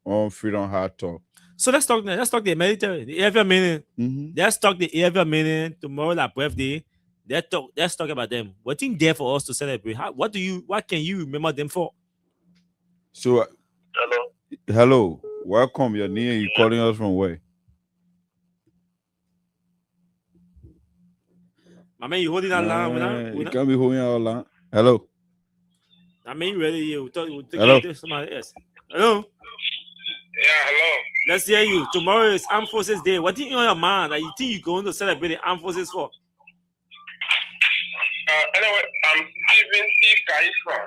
on Freedom Hard Talk. So let's talk the military, the every minute. Let's talk the every minute tomorrow, that birthday. Let's talk about them. What's in there for us to celebrate? What can you remember them for? So hello. Welcome. Your name, you calling us from where? My man, you holding that line? You can't be holding our line. Hello. I mean, you ready? We'll take hello. Somebody else. Hello. Yeah, hello. Let's hear you. Tomorrow is Armed Forces Day. What do you on your mind that you think you're going to celebrate the Armed Forces for? Anyway, I'm Stephen C. Kaifa,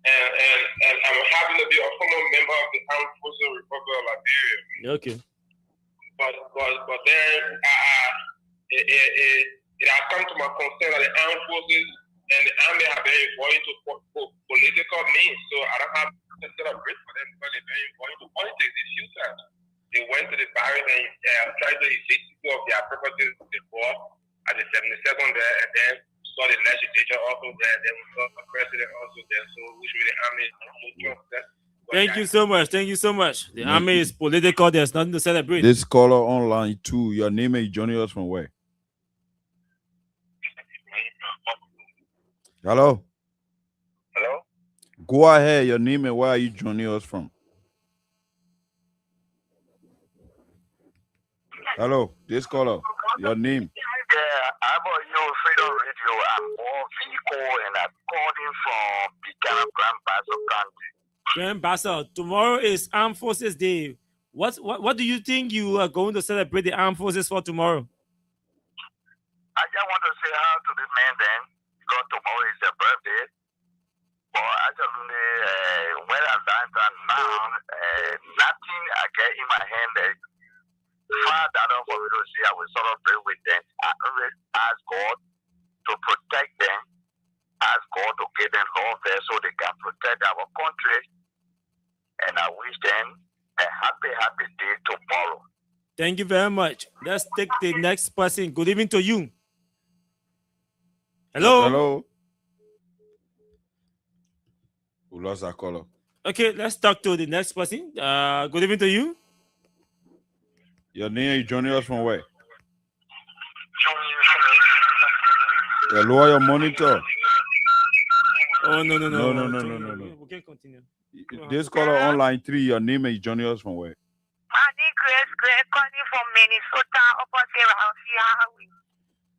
and I'm happy to be a former member of the Armed Forces Republic of Liberia. Okay. But then it has come to my concern that the armed forces and the army have been involved into political means, so I don't have to celebrate for them because they've been involved into politics a few times. They went to the barracks and tried to evict people of their properties before at the 72nd there, and then saw the legislature also there, then we saw the president also there, so which means the army is Thank you so much. Thank you so much. The army is political. There's nothing to celebrate. This caller online too. Your name is joining us from where? Hello. Hello. Go ahead. Your name and where are you joining us from? Hello. This caller. Your name. Yeah, I'm on your Freedom Radio. I'm on vehicle and I'm calling from Buchanan, Grand Bassa County. Grand Bassa, tomorrow is Armed Forces Day. What do you think you are going to celebrate the Armed Forces for tomorrow? I just want to say hi to the man then, because tomorrow is their birthday. But actually, when I'm done now, nothing I get in my hand that far that off for me to see, I will celebrate with them. I always ask God to protect them, ask God to give them love there so they can protect our country. And I wish them a happy day tomorrow. Thank you very much. Let's take the next person. Good evening to you. Hello. Hello. We lost our caller. Okay, let's talk to the next person. Good evening to you. Your name, you joining us from where? Lower your monitor. Oh, no. No. We can continue. This caller online 3, your name is joining us from where? Grace calling from Minnesota, opposite Highway.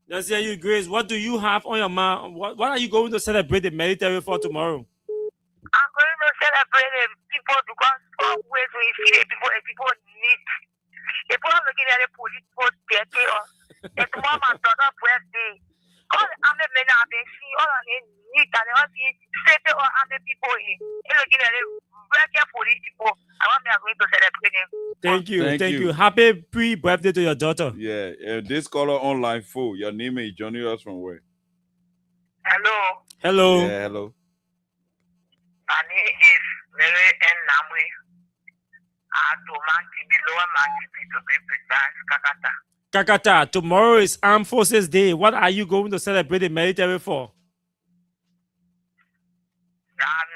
Let's hear you, Grace. What do you have on your mind? What are you going to celebrate the military for tomorrow? I'm going to celebrate the people because always we see the people need. The people looking at the police post birthday or the tomorrow my daughter's birthday. All the army men have been seeing all of them need and they all see safety all army people here. They're looking at the regular police people. I want me are going to celebrate them. Thank you. Happy pre-birthday to your daughter. Yeah, this caller online 4, your name is joining us from where? Hello. Yeah, hello. My name is Mary N. Namwe. To be precise, Kakata. Kakata, tomorrow is Armed Forces Day. What are you going to celebrate the military for? I'm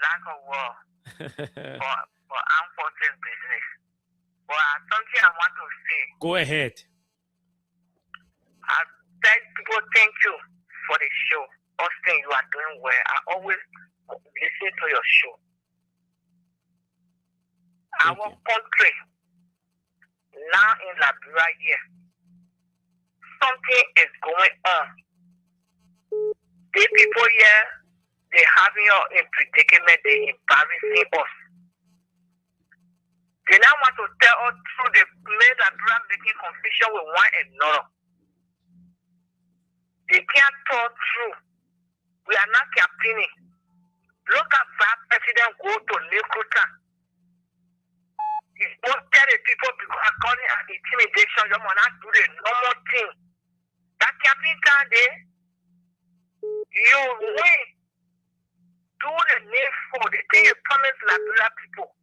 not a war for armed forces business. But something I want to say. Go ahead. I tell people thank you for the show. Austin, you are doing well. I always listen to your show. Our country, now in Liberia here, something is going on. The people here, they having in predicament, they embarrassing us. They now want to tell us through the made Liberia making confusion with one another. They can't talk through. We are not campaigning. Look at that president go to Nekuta. He won't tell the people because according to intimidation, you will not do the normal thing. That campaign time there, you win. Do the needful, the thing you promise Liberia people.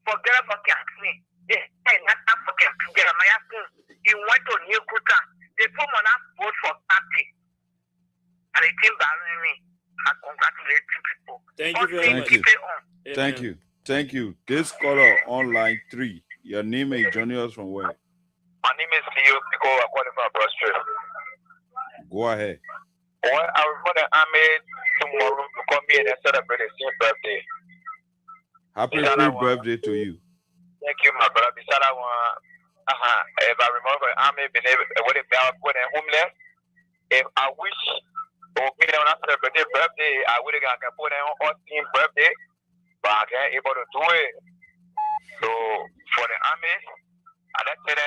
Forget about campaign. They not for campaign. Jeremiah King, he went to Nekuta. They put on that vote for party. And they think barring me. I congratulate you people. Thank you very much. Thank you. Thank you. This caller on line 3. Your name is joining us from where? My name is Leo Pico. I'm calling from Australia. Go ahead. Well, I was going to Army tomorrow to come here and celebrate his birthday. Happy birthday to you. Thank you, my brother. If I remember, Army been able to homeless. If I wish to be on a celebrate birthday, I would have put on Austin's birthday, but I can't able to do it. So for the Army, I let say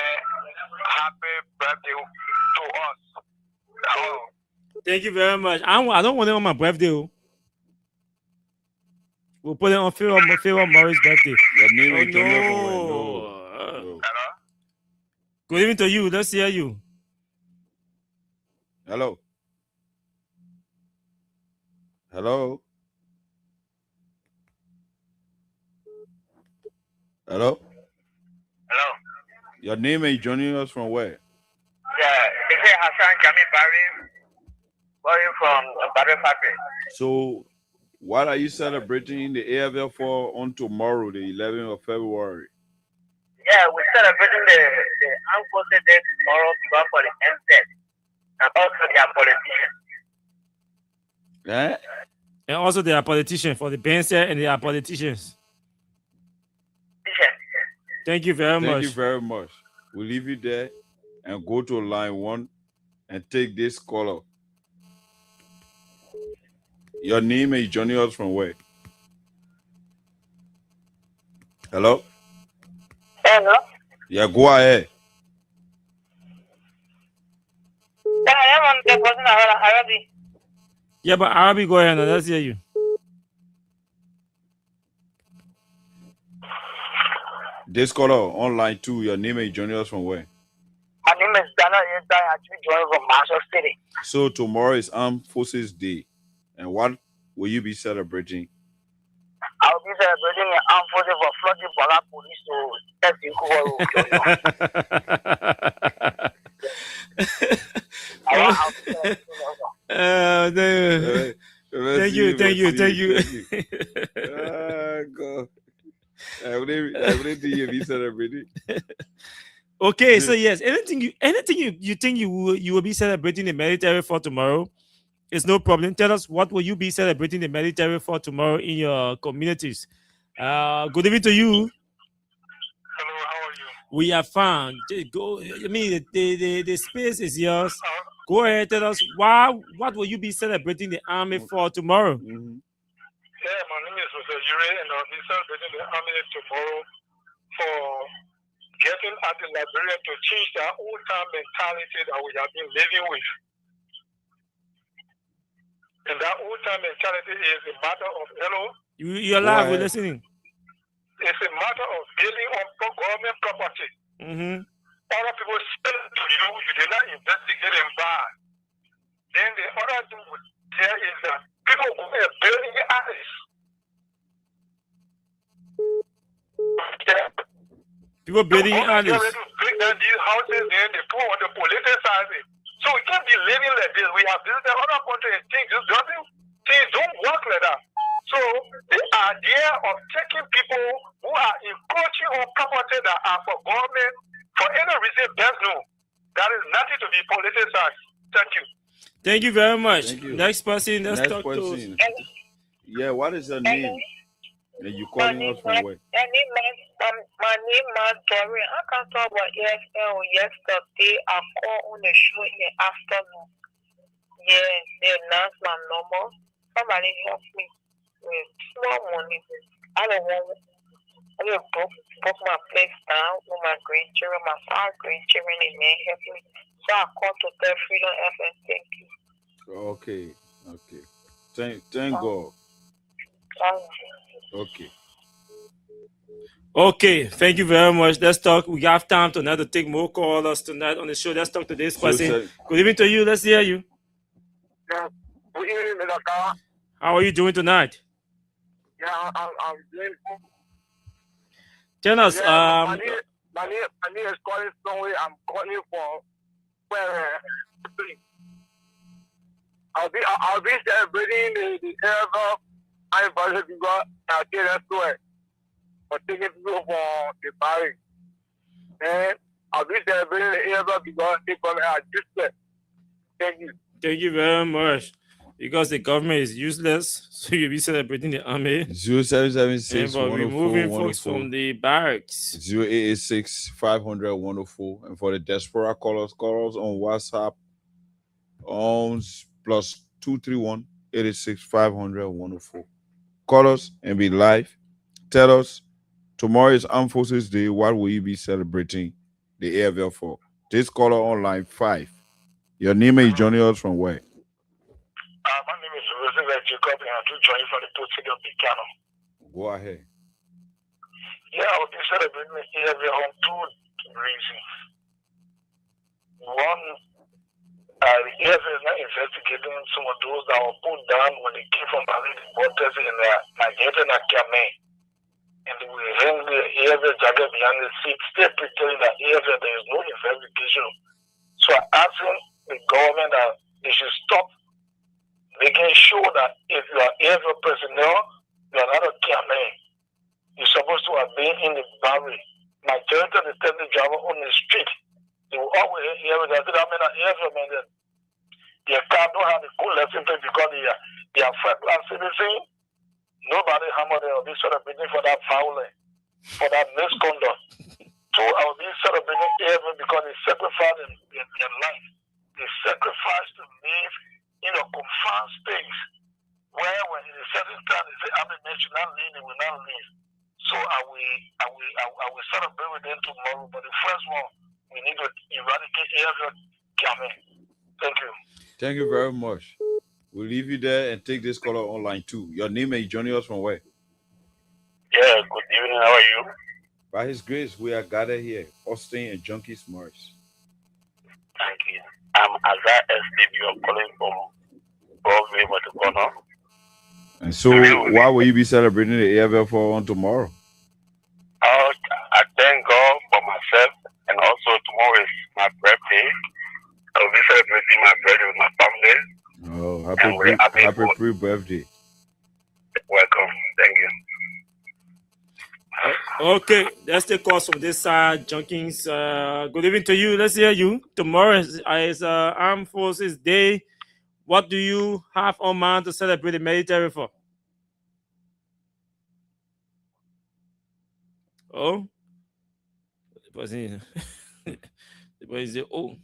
happy birthday to us. Oh. Thank you very much. I don't want it on my birthday. We'll put it on Phil Morris' birthday. Your name is no. Hello? Good evening to you. Let's hear you. Hello. Hello. Hello. Hello. Your name is joining us from where? Yeah, this is Hassan Jamil Barry from Barry Factory. So, what are you celebrating the AFL for on tomorrow, the 11th of February? Yeah, we're celebrating the Armed Forces Day tomorrow because for the MZ and also their politicians. Yeah. And also they are politicians for the BNC and they are politicians. Thank you very much. Thank you very much. We'll leave you there and go to line 1 and take this caller. Your name is joining us from where? Hello? Hello? Yeah, go ahead. Yeah, but Arabi, go ahead now. Let's hear you. This caller on line 2, your name is joining us from where? My name is Daniel Yenta. I actually joined from Marshall City. So tomorrow is Armed Forces Day. And what will you be celebrating? I will be celebrating the Armed Forces Thank you. God. Everything you be celebrating. Okay, so yes, anything you think you will be celebrating the military for tomorrow, it's no problem. Tell us what will you be celebrating the military for tomorrow in your communities. Good evening to you. Hello, how are you? We are fine. Just go. I mean, the space is yours. Go ahead, tell us what will you be celebrating the army for tomorrow? Yeah, my name is Mr. Yuri, and I'll be celebrating the army tomorrow for getting at the Liberia to change that old-time mentality that we have been living with. And that old-time mentality is a matter of, You're live, we're listening. It's a matter of building on government property. Other people sell it to you, you did not investigate and buy. Then the other thing there is that people go and building People building The government alleys. get ready to break down these houses, then they put on the politicize it. So we can't be living like this. We have visited other countries and things don't work like that. So the idea of taking people who are encroaching on property that are for government for any reason, there's no. That is nothing to be politicized. Thank you. Thank you very much. Thank you. Next person, let's Next talk person. to. Yeah, what is your name? And you calling us from where? My name is Gary. I can talk about EFL yesterday. I called on the show in the afternoon. Yeah, they announced my number. Somebody help me with small money. I don't want. I will book my place down with my grandchildren, my 5 grandchildren, and they help me. So I called to tell Freedom FM. Thank you. Okay. Thank God. Okay. Okay, thank you very much. Let's talk. We have time tonight to take more callers tonight on the show. Let's talk to this person. Good evening to you. Let's hear you. Yeah. Good evening, Mr. Kawa. How are you doing tonight? Yeah, I'm doing good. Tell us. My name is calling somewhere. I'm calling for where I'll be celebrating the ever anniversary because I did that to it. For taking people for the party. And I'll be celebrating the ever because they come out useless. Thank you. Thank you very much. Because the government is useless, so you'll be celebrating the army. 0776 and for removing folks from the barracks. 0886 500 104. And for the diaspora callers on WhatsApp on plus 231 86 500 104. Call us and be live. Tell us, tomorrow is Armed Forces Day. What will you be celebrating the AFL for? This caller on line 5. Your name is joining us from where? My name is Roosevelt Jacob, and I do join from the Port City of Bicano. Go ahead. Yeah, I will be celebrating the AFL on 2 reasons. One, the AFL is not investigating some of those that were put down when they came from Mali, the waters in Nigeria and Kiamé. And they will hang the AFL jacket behind the seat, still pretending that AFL there is no investigation. So I'm asking the government that they should stop making sure that if you are AFL personnel, you are not a Kiamé. You're supposed to have been in the barrier. Majority of the taxi driver on the street, they will always hear that AFL men, their car don't have a good lesson plate because they are first-class citizens. Nobody hammered them will be celebrating for that violence, for that misconduct. So I will be celebrating AFL because they sacrificed their life. They sacrificed to live in a confined space where when it is certain time they say, men should not leave, they will not leave. So I will celebrate with them tomorrow. But the first one, we need to eradicate AFL Kiamé. Thank you. Thank you very much. We'll leave you there and take this caller online too. Your name and joining us from where? Yeah, good evening. How are you? By His grace, we are gathered here, Austin and Junkies Morris. Thank you. I'm Azar SDB. I'm calling from Broadway, Matagona. And so, why will you be celebrating the AFL for on tomorrow? I thank God for myself, and also tomorrow is my birthday. I will be celebrating my birthday with my family. Oh, happy pre-birthday. Welcome. Thank you. Okay, let's take calls from this side. Junkins, good evening to you. Let's hear you. Tomorrow is Armed Forces Day. What do you have on mind to celebrate the military for? Oh, the person is it? Oh,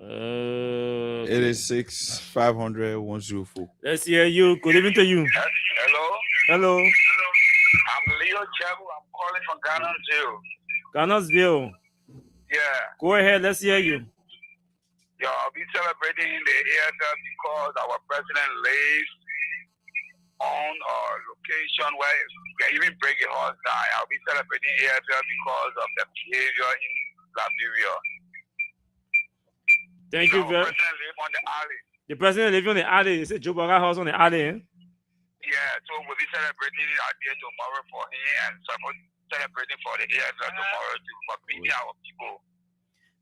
86 500 104. Let's hear you. Good evening to you. Hello. Hello. I'm Leo Chabu. I'm calling from Ghanansville. Ghanansville. Yeah. Go ahead. Let's hear you. Yeah, I'll be celebrating the AFL because our president lives on a location where we can even break a horse down. I'll be celebrating AFL because of the behavior in Liberia. Thank you very much. The president lives on the alley. The president lives on the alley. It's a Joe Baga house on the alley. Eh? Yeah, so we'll be celebrating it out there tomorrow for him and celebrating for the AFL tomorrow for beating our people.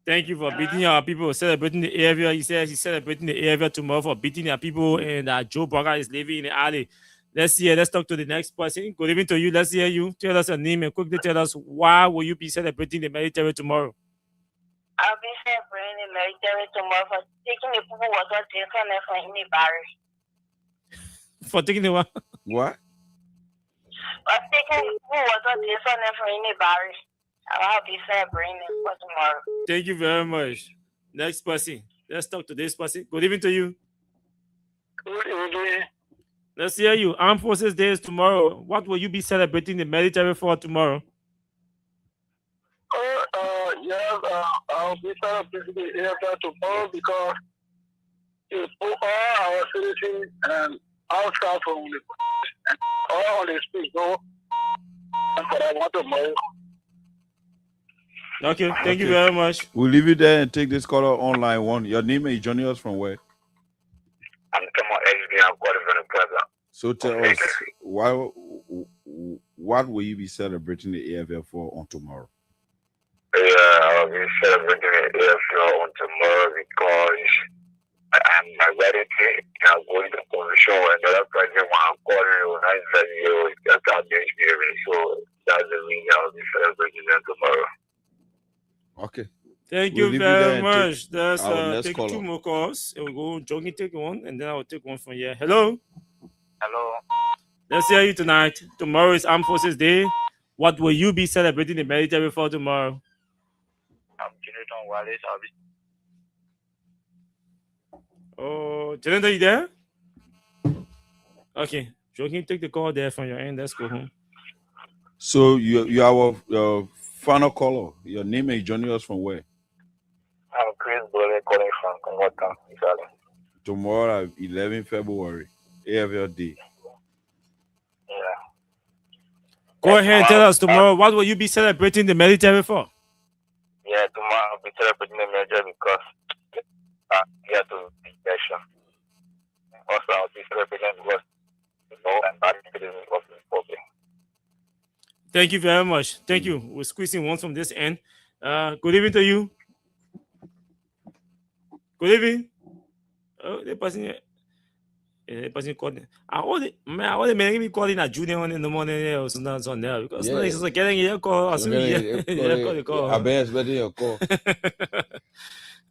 Thank you for beating our people, celebrating the AFL. He says he's celebrating the AFL tomorrow for beating our people, and Joe Burger is living in the alley. Let's see. Let's talk to the next person. Good evening to you. Let's hear you. Tell us your name and quickly tell us why will you be celebrating the military tomorrow? I'll be celebrating the military tomorrow for taking the people who was not taken from any barrier. For taking the what? What? For taking the people who was not taken from any barrier. I'll be celebrating for tomorrow. Thank you very much. Next person. Let's talk to this person. Good evening to you. Good evening. Let's hear you. Armed Forces Day is tomorrow. What will you be celebrating the military for tomorrow? I'll be celebrating the AFL tomorrow because it put all our citizens and outside from the and all on the street go. That's what I want tomorrow. Okay, thank you very much. We'll leave you there and take this caller online one. Your name is joining us from where? I'm from SB. I'm calling from the Plaza. So tell us, what will you be celebrating the AFL for on tomorrow? Yeah, I'll be celebrating the AFL on tomorrow because I'm ready to go into commission and another president when I'm calling you and I said you just got the experience. So that's the reason I'll be celebrating them tomorrow. Okay. Thank you very much. Let's take 2 more calls. And we'll go jogging, take one, and then I'll take one from here. Hello. Hello. Let's hear you tonight. Tomorrow is Armed Forces Day. What will you be celebrating the military for tomorrow? I'm Jonathan Wallace. Oh, Jonathan, you there? Okay. Joking, take the call there from your end. Let's go home. So you are our final caller. Your name is joining us from where? I'm Chris Bole calling from Congo, Italy. Tomorrow, 11 February, AFL Day. Yeah. Go ahead and tell us tomorrow, what will you be celebrating the military for? Yeah, tomorrow I'll be celebrating the military because we have to be election. Also, I'll be celebrating because and that is of the problem. Thank you very much. Thank you. We're squeezing one from this end. Good evening to you. Good evening. Oh, the person called. I want me calling a junior on in the morning or something on there because it's like getting your call. I'll call. I've been expecting your call.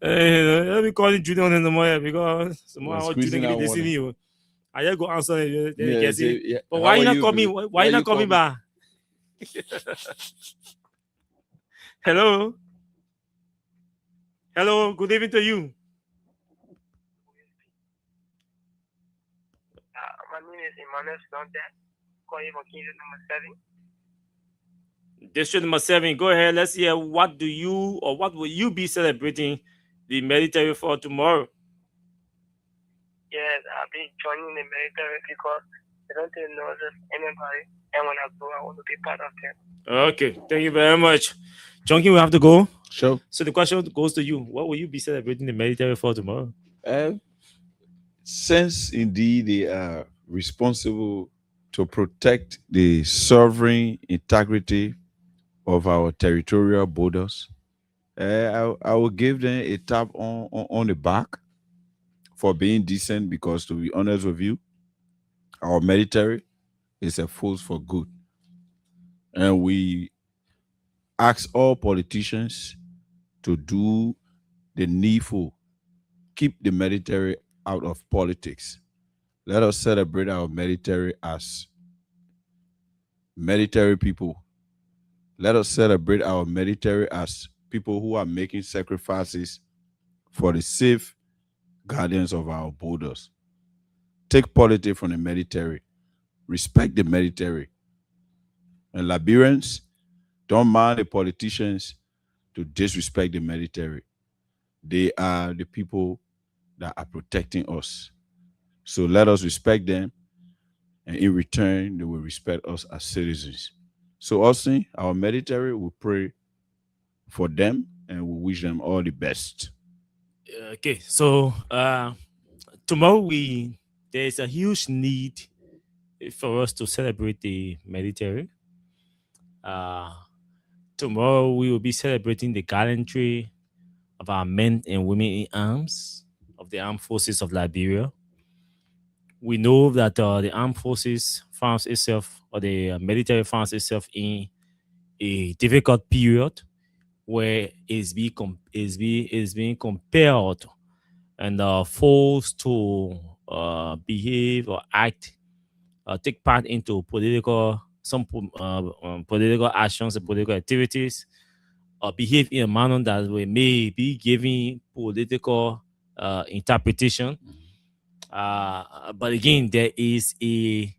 Let me call junior on in the morning because tomorrow junior will be listening you. I just go answer it. But why you not call me? Why you not call me back? Hello. Hello. Good evening to you. My name is Emmanuel Stonte, calling from District number 7. District number 7. Go ahead. Let's hear what will you be celebrating the military for tomorrow? Yes, I'll be joining the military because I don't know anybody, and when I go, I want to be part of them. Okay, thank you very much. Junkie, we have to go. Sure. So the question goes to you. What will you be celebrating the military for tomorrow? Since indeed they are responsible to protect the sovereign integrity of our territorial borders, I will give them a tap on the back for being decent because, to be honest with you, our military is a force for good. And we ask all politicians to do the needful, keep the military out of politics. Let us celebrate our military as military people. Let us celebrate our military as people who are making sacrifices for the safe guardians of our borders. Take politics from the military. Respect the military. And Liberians, don't mind the politicians to disrespect the military. They are the people that are protecting us. So let us respect them, and in return, they will respect us as citizens. So Austin, our military, will pray for them and we wish them all the best. Okay, so tomorrow there is a huge need for us to celebrate the military. Tomorrow we will be celebrating the gallantry of our men and women in arms of the armed forces of Liberia. We know that the armed forces finds itself, or the military finds itself in a difficult period where it's being compelled and forced to behave or act, take part into political actions and political activities, or behave in a manner that we may be giving political interpretation. But again, there is a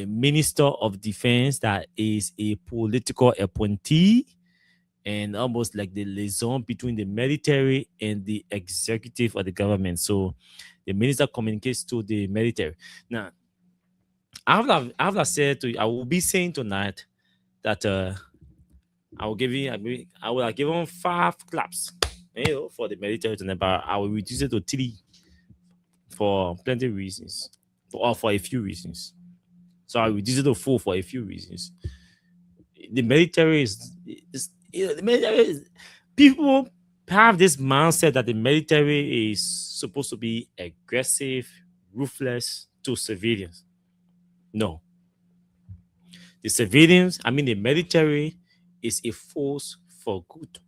minister of defense that is a political appointee and almost like the liaison between the military and the executive of the government. So the minister communicates to the military. Now, after I said to you, I will be saying tonight that I will have given 5 claps, for the military tonight, but I will reduce it to 3 for plenty of reasons, or for a few reasons. So I will reduce it to 4 for a few reasons. The military is people have this mindset that the military is supposed to be aggressive, ruthless to civilians. No. The military is a force for good.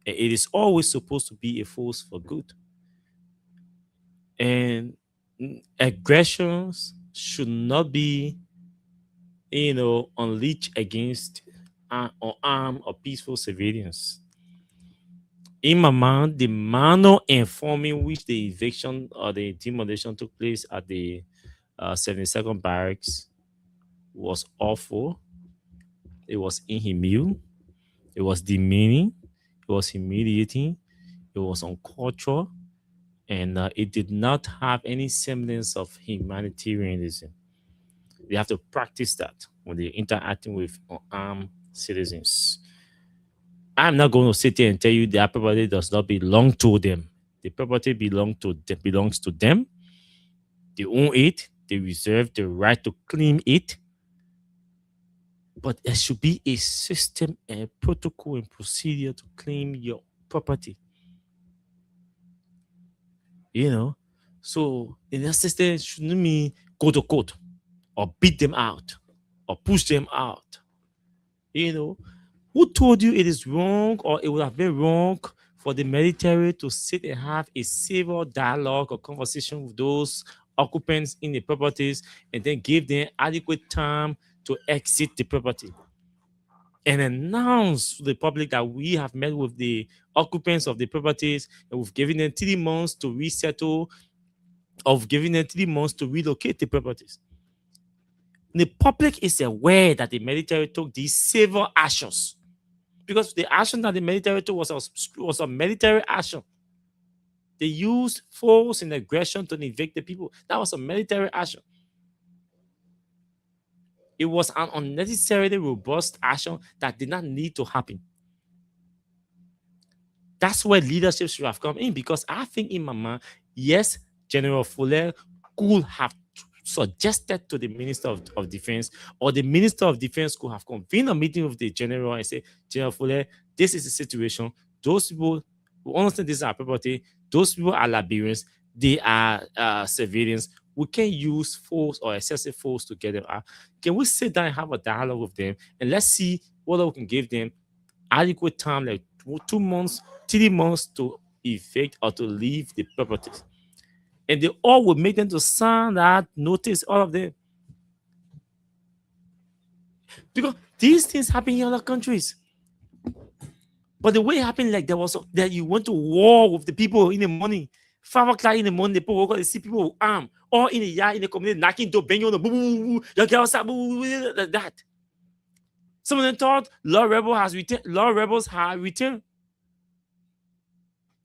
And it is always supposed to be a force for good. And aggressions should not be, unleashed against or armed or peaceful civilians. In my mind, the manner informing which the eviction or the demolition took place at the 72nd Barracks was awful. It was inhumane. It was demeaning. It was humiliating. It was uncultured. And it did not have any semblance of humanitarianism. They have to practice that when they're interacting with armed citizens. I'm not going to sit here and tell you that property does not belong to them. The property belongs to them. They own it. They reserve the right to claim it. But there should be a system and protocol and procedure to claim your property. So in that system, shouldn't mean go to court or beat them out or push them out. Who told you it is wrong, or it would have been wrong for the military to sit and have a civil dialogue or conversation with those occupants in the properties and then give them adequate time to exit the property and announce to the public that we have met with the occupants of the properties and we've given them 3 months to resettle, of giving them 3 months to relocate the properties? The public is aware that the military took these civil actions, because the action that the military took was a military action. They used force and aggression to evict the people. That was a military action. It was an unnecessarily robust action that did not need to happen. That's where leadership should have come in, because I think in my mind, yes, General Fuller could have suggested to the Minister of Defense, or the Minister of Defense could have convened a meeting with the General and say, General Fuller, this is the situation. Those people who understand this is our property, those people are Liberians, they are civilians. We can't use force or excessive force to get them out. Can we sit down and have a dialogue with them, and let's see whether we can give them adequate time, like 2 months, 3 months to evict or to leave the properties? And they all would make them to sign that notice, all of them. Because these things happen in other countries. But the way it happened, like that you went to war with the people in the morning, 5 o'clock in the morning, the people they see people with armed, or in the yard, in the community, knocking door, banging on the boo, like that. Some of them thought law rebels have returned.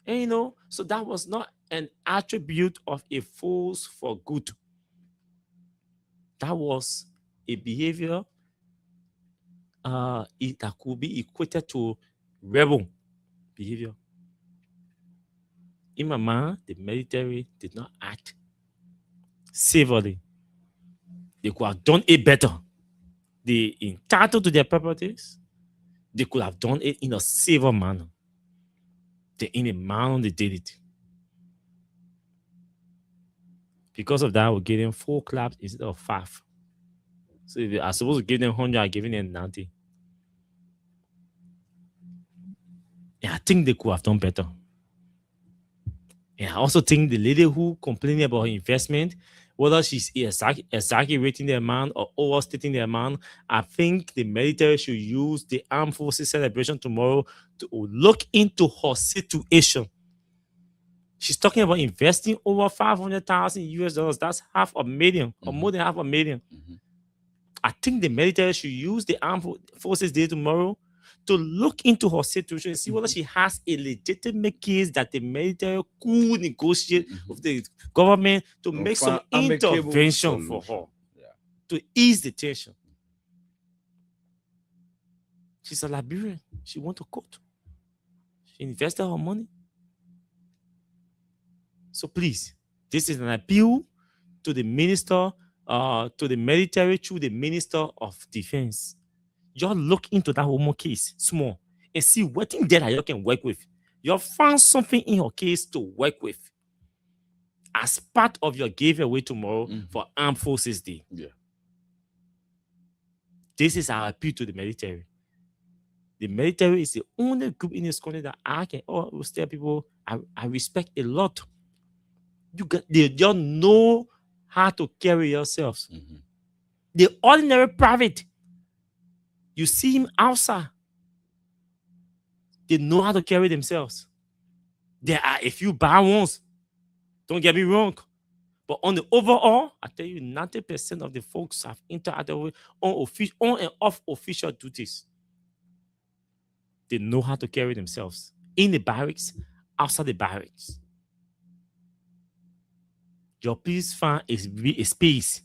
And so that was not an attribute of a force for good. That was a behavior that could be equated to rebel behavior. In my mind, the military did not act civilly. They could have done it better. They entitled to their properties. They could have done it in a safer manner. In a manner they did it. Because of that, we're giving 4 claps instead of 5. So if I'm supposed to give them 100, I'm giving them 90. And I think they could have done better. And I also think the lady who complained about her investment, whether she's exaggerating the amount or overstating the amount, I think the military should use the Armed Forces celebration tomorrow to look into her situation. She's talking about investing over $500,000 US. That's $500,000 or more than $500,000. I think the military should use the Armed Forces Day tomorrow to look into her situation and see whether she has a legitimate case that the military could negotiate with the government to make some intervention for her to ease the tension. She's a Liberian. She went to court. She invested her money. So please, this is an appeal to the minister, to the military through the Minister of Defense. Y'all look into that woman case small and see what thing that you can work with. You found something in her case to work with as part of your giveaway tomorrow for Armed Forces Day. Yeah. This is our appeal to the military. The military is the only group in this country that I can always tell people I respect a lot. They don't know how to carry yourselves. The ordinary private, you see him outside, they know how to carry themselves. There are a few bad ones, don't get me wrong, but on the overall, I tell you, 90% of the folks have interacted with on and off official duties. They know how to carry themselves in the barracks, outside the barracks. Your please find a space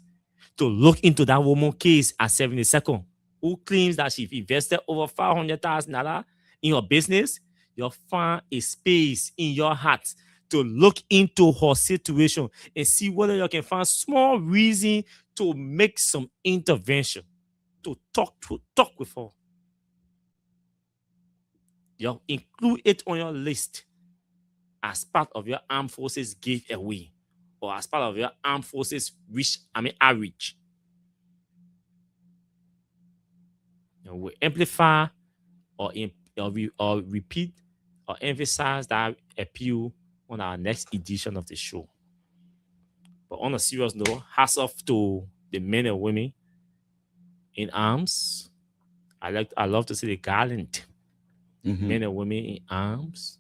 to look into that woman case at 72nd, who claims that she invested over $500,000 in your business. You'll find a space in your heart to look into her situation and see whether you can find small reason to make some intervention, to talk with her. You'll include it on your list as part of your Armed Forces giveaway, or as part of your Armed Forces outreach. And we amplify or repeat or emphasize that appeal on our next edition of the show. But on a serious note, hats off to the men and women in arms. I love to see the gallant men and women in arms.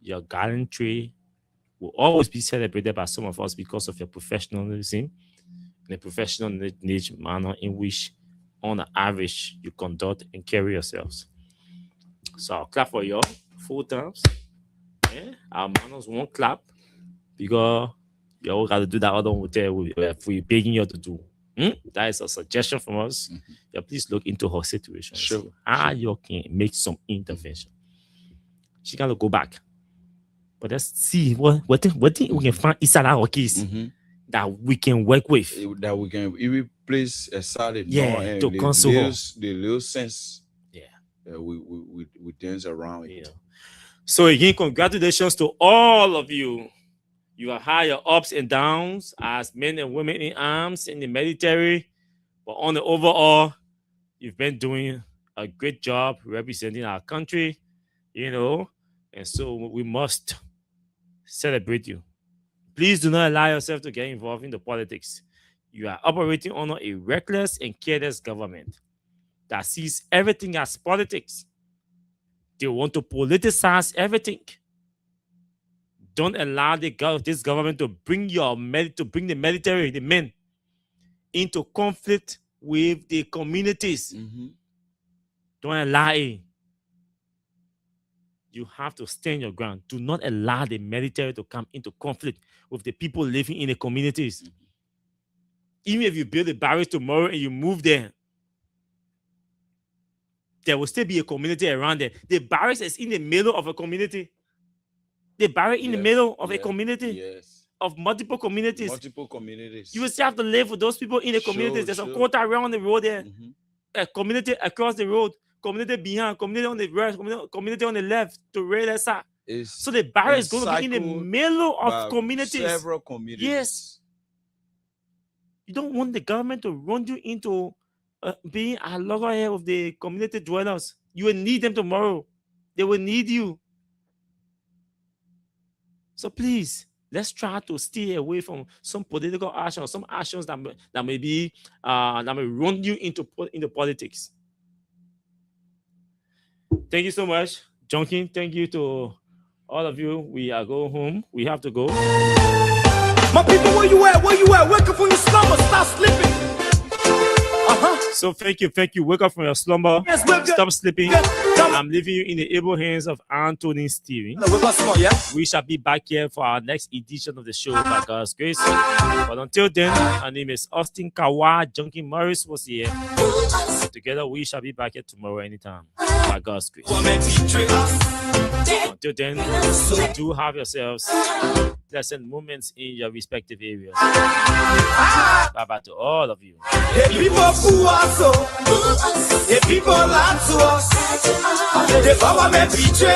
Your gallantry will always be celebrated by some of us because of your professionalism and the professional manner in which, on the average, you conduct and carry yourselves. So I'll clap for you all 4 times. Yeah? Our manners won't clap because you all got to do that other one we're begging you to do. That is a suggestion from us. Yeah, please look into her situation. Sure. How you can make some intervention. She got to go back. But let's see what we can find inside our case that we can work with. That we can even place aside to console the little sense we dance around it. So again, congratulations to all of you. You have had your ups and downs as men and women in arms in the military, but on the overall, you've been doing a great job representing our country, and so we must celebrate you. Please do not allow yourself to get involved in the politics. You are operating under a reckless and careless government that sees everything as politics. They want to politicize everything. Don't allow this government to bring the military, the men, into conflict with the communities. Don't allow it. You have to stand your ground. Do not allow the military to come into conflict with the people living in the communities. Even if you build a barracks tomorrow and you move there, there will still be a community around there. The barracks is in the middle of a community. The barracks in the middle of a community. Yes. of multiple communities. Multiple communities. You will still have to live with those people in the communities. There's a quota around the road there. A community across the road, community behind, community on the right, community on the left, to right side. So the barrier is going to be in the middle of communities. Several communities. Yes. You don't want the government to run you into being a loggerhead of the community dwellers. You will need them tomorrow. They will need you. So please, let's try to stay away from some political actions, some actions that may be that may run you into politics. Thank you so much, Junkin. Thank you to all of you. We are going home. We have to go. My people, where you at? Where you at? Wake up from your slumber. Stop sleeping. So thank you. Wake up from your slumber. Yes, stop sleeping. I'm leaving you in the able hands of Anthony Steering. We shall be back here for our next edition of the show by God's grace. But until then, my name is Austin Kawa. Junkin Morris was here. Together we shall be back here tomorrow anytime by God's grace. Until then, do have yourselves pleasant moments in your respective areas. Bye bye to all of you. The people who are so, the people lie to us, the government betray.